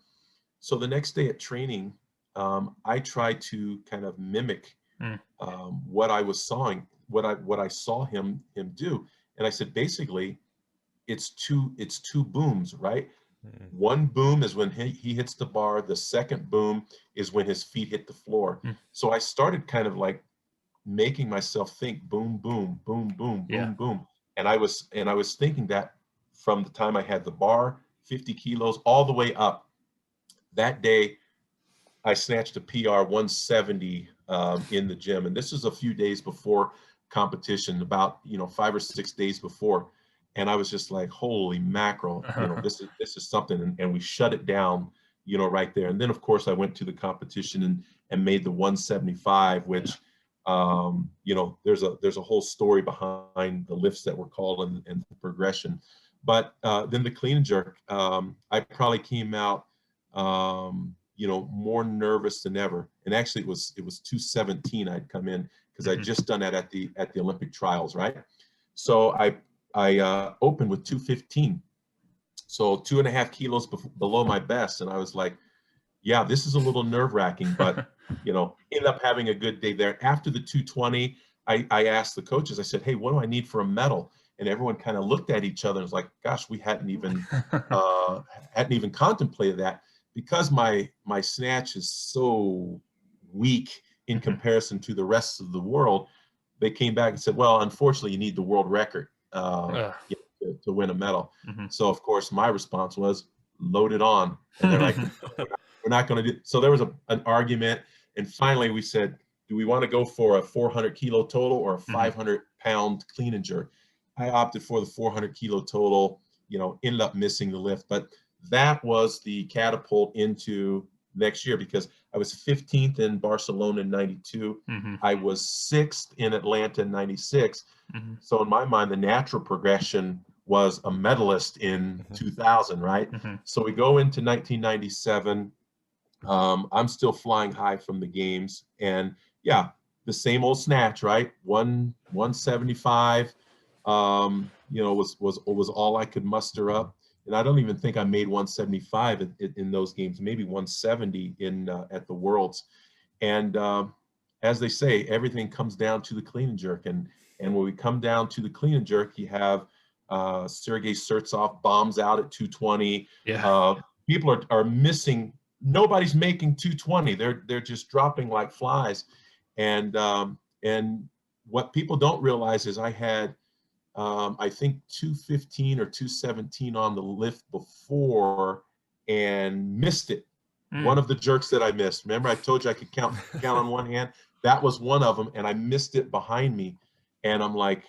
So the next day at training, I tried to kind of mimic what I saw him do, and I said, basically, it's two booms, right? One boom is when he hits the bar. The second boom is when his feet hit the floor. So I started kind of like making myself think boom, boom, boom, boom, boom, boom, and I was thinking that from the time I had the bar, 50 kilos, all the way up. That day, I snatched a PR 170 in the gym. And this was a few days before competition, about, 5 or 6 days before. And I was just like, holy mackerel, this is something. And we shut it down, right there. And then of course I went to the competition and made the 175, which, there's a whole story behind the lifts that were called and the progression. But then the clean and jerk, I probably came out, more nervous than ever. And actually it was 217 I'd come in, because I'd just done that at the Olympic trials, right? So I opened with 215, so 2.5 kilos below my best. And I was like, yeah, this is a little nerve wracking, but ended up having a good day there. After the 220, I asked the coaches, I said, hey, what do I need for a medal? And everyone kind of looked at each other and was like, gosh, we hadn't even contemplated that, because my snatch is so weak in comparison to the rest of the world. They came back and said, well, unfortunately, you need the world record to win a medal. So of course my response was, load it on. And they're like, we're not going to do. So there was an argument, and finally we said, do we want to go for a 400 kilo total or a 500 pound clean and jerk? I opted for the 400 kilo total, ended up missing the lift, but that was the catapult into next year, because I was 15th in Barcelona in 92. I was 6th in Atlanta in 96. So in my mind, the natural progression was a medalist in 2000, right? So we go into 1997. I'm still flying high from the games, and yeah, the same old snatch, right? 175, was all I could muster up. And I don't even think I made 175 in those games, maybe 170 at the Worlds. And as they say, everything comes down to the clean and jerk. And when we come down to the clean and jerk, you have Sergey Surtsov bombs out at 220. People are missing. Nobody's making 220. They're just dropping like flies. And what people don't realize is I had, I think 215 or 217 on the lift before and missed it. One of the jerks that I missed. Remember I told you I could count on one hand? That was one of them, and I missed it behind me. And I'm like,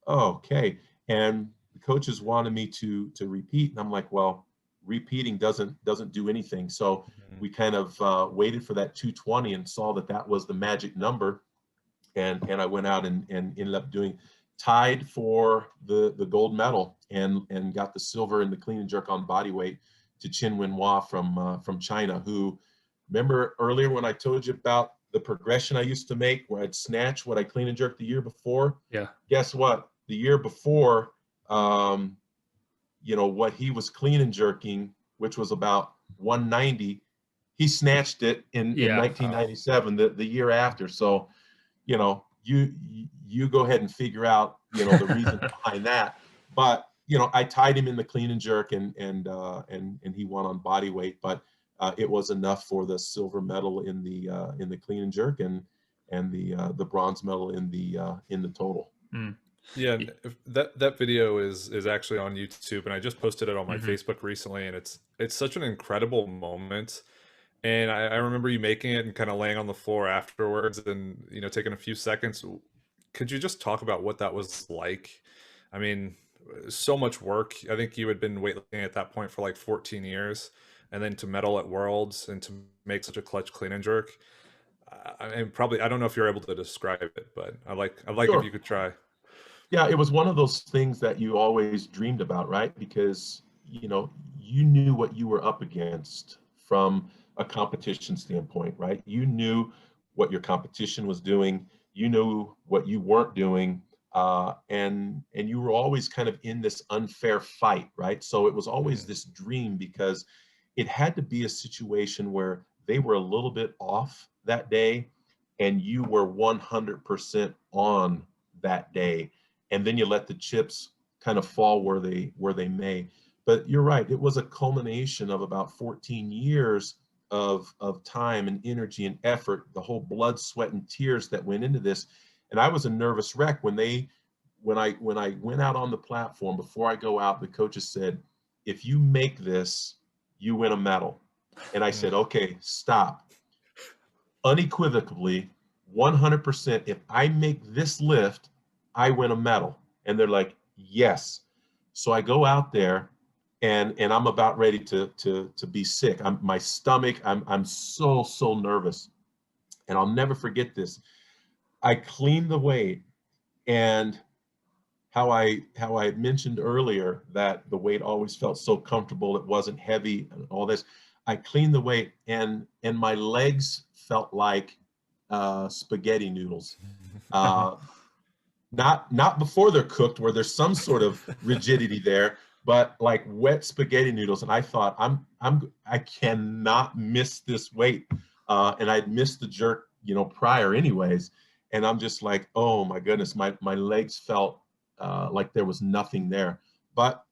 oh, okay. And the coaches wanted me to repeat, and I'm like, well, repeating doesn't do anything. So we kind of waited for that 220 and saw that was the magic number, and I went out and ended up tied for the gold medal and got the silver in the clean and jerk on body weight to Chen Wenhua from China, who, remember earlier when I told you about the progression I used to make where I'd snatch what I clean and jerk the year before? Yeah. Guess what? The year before, what he was clean and jerking, which was about 190, he snatched it in 1997, the year after. So, you go ahead and figure out, the reason behind that. But, I tied him in the clean and jerk and he won on body weight, but it was enough for the silver medal in the clean and jerk and the bronze medal in the total. Yeah, that video is actually on YouTube, and I just posted it on my Facebook recently, and it's such an incredible moment. And I remember you making it and kind of laying on the floor afterwards and, taking a few seconds. Could you just talk about what that was like? I mean, so much work. I think you had been weightlifting at that point for like 14 years, and then to medal at Worlds and to make such a clutch clean and jerk. And probably, I don't know if you're able to describe it, but I'd like Sure. if you could try. Yeah, it was one of those things that you always dreamed about, right? Because, you knew what you were up against from a competition standpoint, right? You knew what your competition was doing. You knew what you weren't doing. And you were always kind of in this unfair fight, right? So it was always this dream, because it had to be a situation where they were a little bit off that day and you were 100% on that day. And then you let the chips kind of fall where they may. But you're right, it was a culmination of about 14 years of time and energy and effort, the whole blood, sweat, and tears that went into this. And I was a nervous wreck when I went out on the platform. Before I go out, the coaches said, if you make this, you win a medal. And I said, okay, stop. Unequivocally, 100%, if I make this lift, I win a medal. And they're like, yes. So I go out there and I'm about ready to be sick. My stomach, I'm so nervous. And I'll never forget this. I cleaned the weight, and how I mentioned earlier that the weight always felt so comfortable, it wasn't heavy and all this. I cleaned the weight, and my legs felt like spaghetti noodles. Uh, not before they're cooked, where there's some sort of rigidity there, but like wet spaghetti noodles. And I thought, I cannot miss this weight. And I'd missed the jerk, prior anyways. And I'm just like, oh my goodness, my legs felt like there was nothing there. But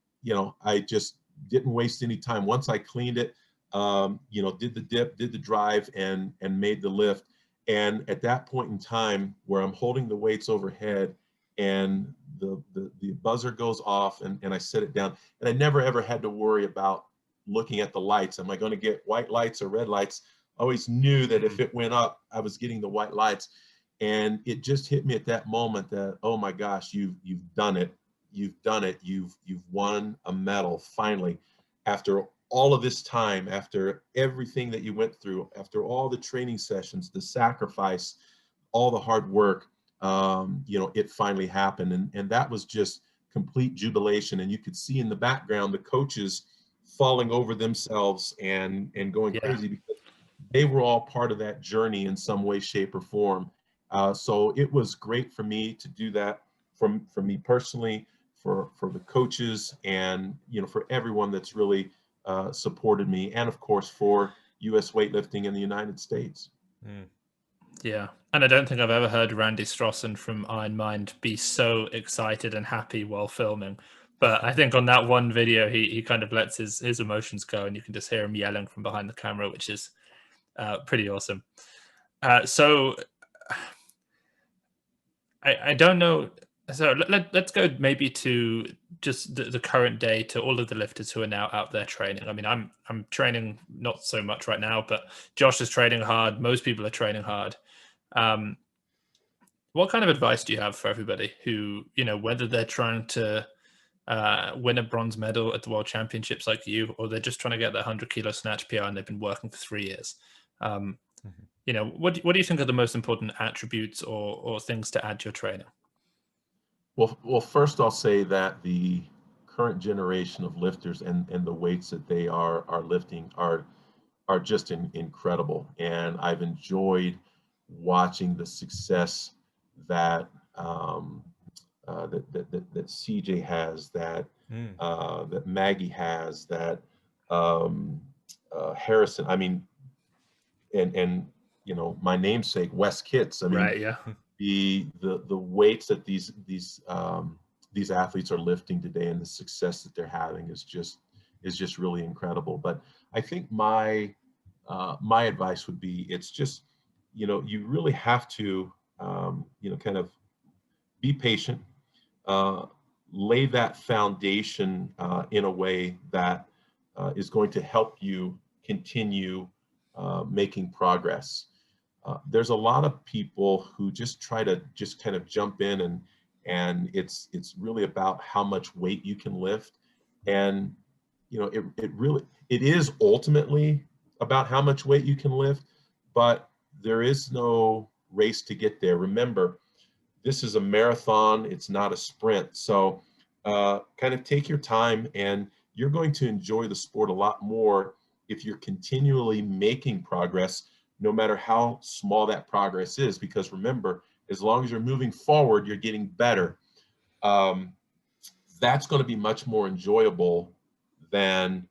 I just didn't waste any time. Once I cleaned it, did the dip, did the drive, and made the lift. And at that point in time, where I'm holding the weights overhead, and the buzzer goes off, and I set it down, and I never ever had to worry about looking at the lights. Am I going to get white lights or red lights? I always knew that if it went up, I was getting the white lights. And it just hit me at that moment that, oh my gosh, you've done it. You've done it. You've won a medal finally, after all of this time, after everything that you went through, after all the training sessions, the sacrifice, all the hard work. It finally happened. And that was just complete jubilation. And you could see in the background the coaches falling over themselves and going crazy, because they were all part of that journey in some way, shape, or form. So it was great for me to do that, for me personally, for the coaches, and for everyone that's really supported me, and of course for U.S. weightlifting in the United States. Yeah, and I don't think I've ever heard Randy Strossen from Iron Mind be so excited and happy while filming. But I think on that one video, he kind of lets his emotions go, and you can just hear him yelling from behind the camera, which is pretty awesome. So I don't know. So let's go maybe to just the current day, to all of the lifters who are now out there training. I mean, I'm training not so much right now, but Josh is training hard. Most people are training hard. What kind of advice do you have for everybody who, whether they're trying to win a bronze medal at the World Championships like you, or they're just trying to get that 100-kilo snatch PR and they've been working for 3 years? What do you think are the most important attributes or things to add to your training? Well, first I'll say that the current generation of lifters and the weights that they are lifting are just incredible. And I've enjoyed watching the success that that CJ has, that that Maggie has, that Harrison. I mean, and my namesake Wes Kitts. I mean, right, yeah. The weights that these athletes are lifting today, and the success that they're having is just really incredible. But I think my advice would be, it's just, you really have to kind of be patient, lay that foundation in a way that is going to help you continue making progress. There's a lot of people who just try to just kind of jump in, and it's really about how much weight you can lift. And it is ultimately about how much weight you can lift, but there is no race to get there. Remember, this is a marathon, it's not a sprint. So kind of take your time, and you're going to enjoy the sport a lot more if you're continually making progress, no matter how small that progress is. Because remember, as long as you're moving forward, you're getting better. That's going to be much more enjoyable than,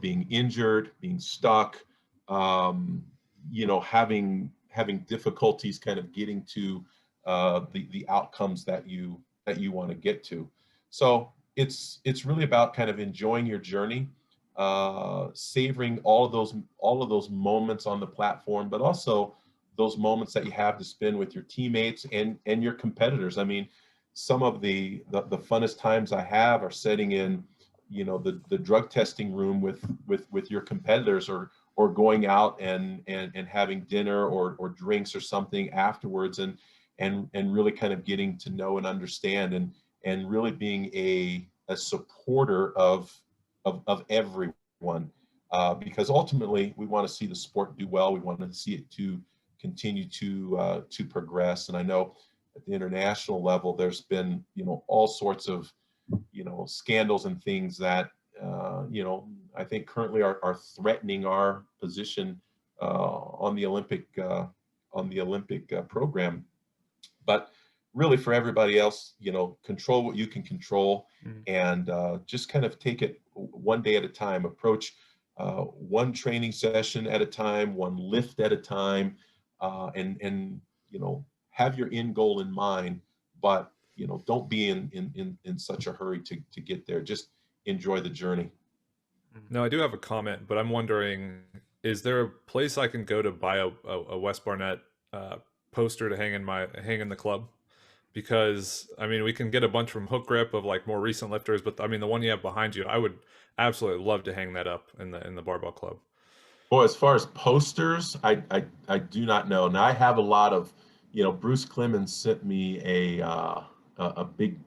being injured, being stuck, having difficulties kind of getting to the outcomes that you want to get to. So it's really about kind of enjoying your journey, savoring all of those moments on the platform, but also those moments that you have to spend with your teammates and your competitors. I mean, some of the funnest times I have are sitting in, the drug testing room with your competitors, or going out and having dinner or drinks or something afterwards, and really kind of getting to know and understand, and really being a supporter of everyone, because ultimately we want to see the sport do well. We want to see it to continue to progress. And I know at the international level, there's been, all sorts of, scandals and things that, I think currently are threatening our position on the Olympic program. But really, for everybody else, control what you can control, and just kind of take it one day at a time. Approach one training session at a time, one lift at a time, and have your end goal in mind. But don't be in such a hurry to get there. Just enjoy the journey. Now, I do have a comment, but I'm wondering, is there a place I can go to buy a Wes Barnett poster to hang in the club? Because I mean, we can get a bunch from Hook Grip of like more recent lifters, but I mean, the one you have behind you, I would absolutely love to hang that up in the barbell club. Well, as far as posters, I do not know. Now I have a lot of, Bruce Clemens sent me a big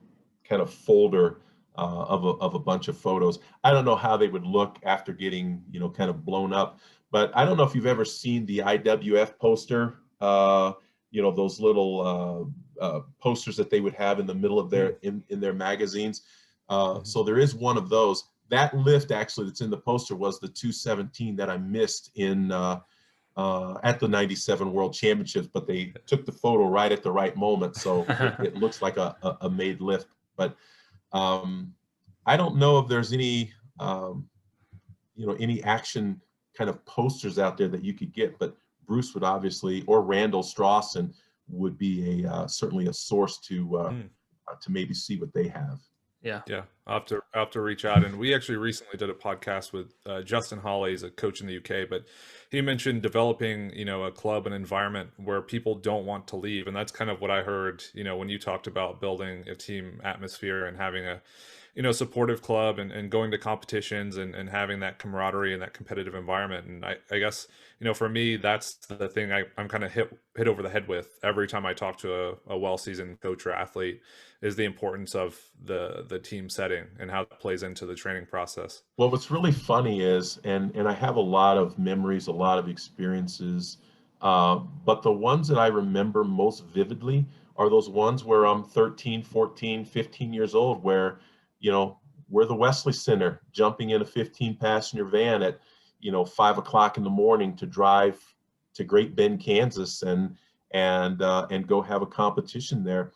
kind of folder of a bunch of photos. I don't know how they would look after getting, kind of blown up, but I don't know if you've ever seen the IWF poster, those little posters that they would have in the middle of their, in their magazines. So there is one of those. That lift actually that's in the poster was the 217 that I missed in at the 97 World Championships, but they took the photo right at the right moment. So it looks like a made lift. But I don't know if there's any, any action kind of posters out there that you could get, but Bruce would obviously, or Randall Strawson would be certainly a source to maybe see what they have. Yeah. I'll have to reach out. And we actually recently did a podcast with Justin Hawley, he's a coach in the UK, but he mentioned developing, a club, an environment where people don't want to leave. And that's kind of what I heard, when you talked about building a team atmosphere and having a, supportive club and going to competitions and having that camaraderie and that competitive environment. And I guess, for me, that's the thing I'm kind of hit over the head with every time I talk to a well-seasoned coach or athlete, is the importance of the team setting and how that plays into the training process. Well, what's really funny is, and I have a lot of memories, a lot of experiences, but the ones that I remember most vividly are those ones where I'm 13, 14, 15 years old, where, we're the Wesley Center, jumping in a 15-passenger van at, 5 o'clock in the morning to drive to Great Bend, Kansas, and go have a competition there.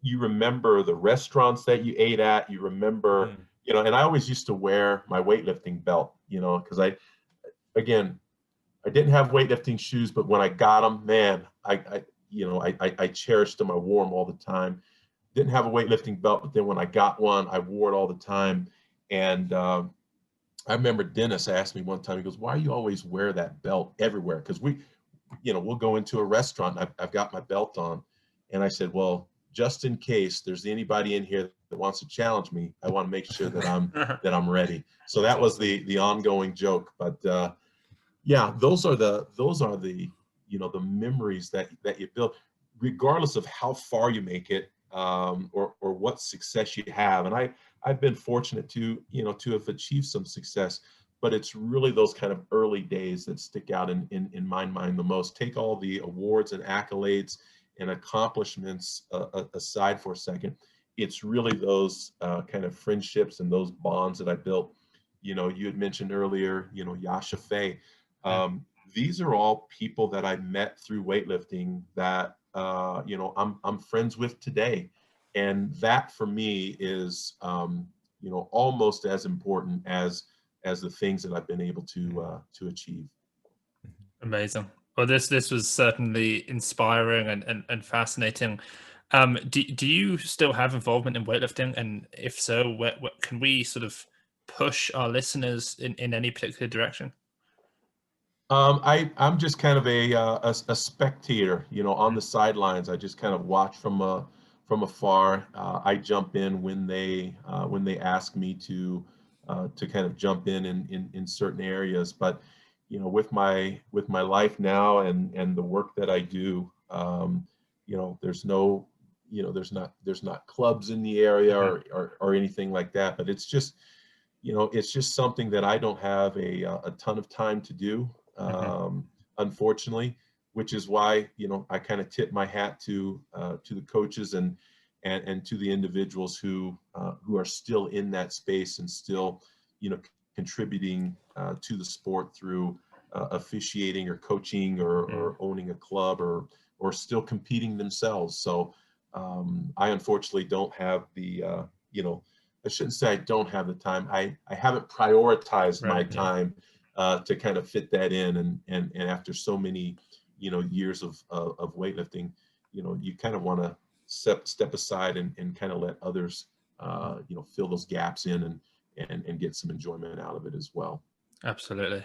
You remember the restaurants that you ate at. You remember, and I always used to wear my weightlifting belt, because I didn't have weightlifting shoes, but when I got them, man, I cherished them. I wore them all the time. Didn't have a weightlifting belt, but then when I got one, I wore it all the time. And I remember Dennis asked me one time, he goes, "Why do you always wear that belt everywhere?" Because we'll go into a restaurant, and I've got my belt on. And I said, well, just in case there's anybody in here that wants to challenge me, I want to make sure that I'm ready. So that was the ongoing joke. But yeah, those are the the memories that you build, regardless of how far you make it, or what success you have. And I've been fortunate to have achieved some success, but it's really those kind of early days that stick out in my mind the most. Take all the awards and accolades and accomplishments aside for a second. It's really those kind of friendships and those bonds that I built. You had mentioned earlier, Yasha Faye. These are all people that I met through weightlifting that I'm friends with today, and that for me is almost as important as the things that I've been able to achieve. Amazing. Well, this was certainly inspiring and fascinating. Do you still have involvement in weightlifting? And if so, what can we sort of push our listeners in any particular direction? I'm just kind of a spectator, on the sidelines. I just kind of watch from afar. I jump in when they ask me to kind of jump in certain areas. But you know, with my life now and the work that I do, you know, there's no, you know, there's not clubs in the area or anything like that, but it's just, you know, it's just something that I don't have a ton of time to do, unfortunately, which is why, you know, I kind of tip my hat to the coaches and to the individuals who are still in that space and still, you know, contributing to the sport through officiating or coaching or owning a club or still competing themselves. So I unfortunately don't have the, you know, I shouldn't say I don't have the time. I haven't prioritized my time to kind of fit that in. And after so many, you know, years of weightlifting, you know, you kind of want to step aside and kind of let others, you know, fill those gaps in and get some enjoyment out of it as well. Absolutely.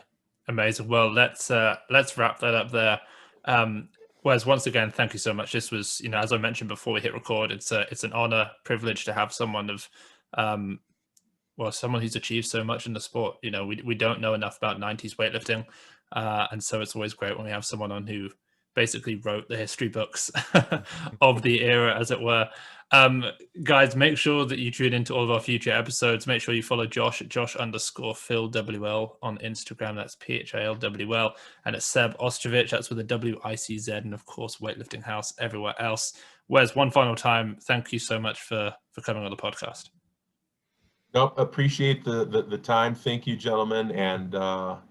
Amazing. Well, let's wrap that up there. Wes, once again, thank you so much. This was, you know, as I mentioned before we hit record, it's an honor, privilege to have someone of, someone who's achieved so much in the sport. You know, we don't know enough about 90s weightlifting. And so it's always great when we have someone on who basically wrote the history books of the era, as it were. Guys, make sure that you tune into all of our future episodes. Make sure you follow Josh at Josh_PhilWL on Instagram. That's PHILWL. And it's Seb Ostrovich. That's with a WICZ. And of course, Weightlifting House everywhere else. Wes, one final time, thank you so much for coming on the podcast. Nope, appreciate the time. Thank you, gentlemen. And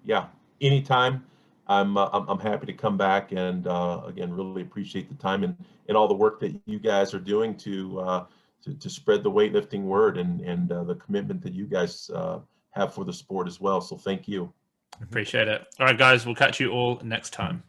yeah, anytime. I'm happy to come back and again, really appreciate the time and all the work that you guys are doing to spread the weightlifting word and the commitment that you guys have for the sport as well. So thank you. Appreciate it. All right, guys, we'll catch you all next time.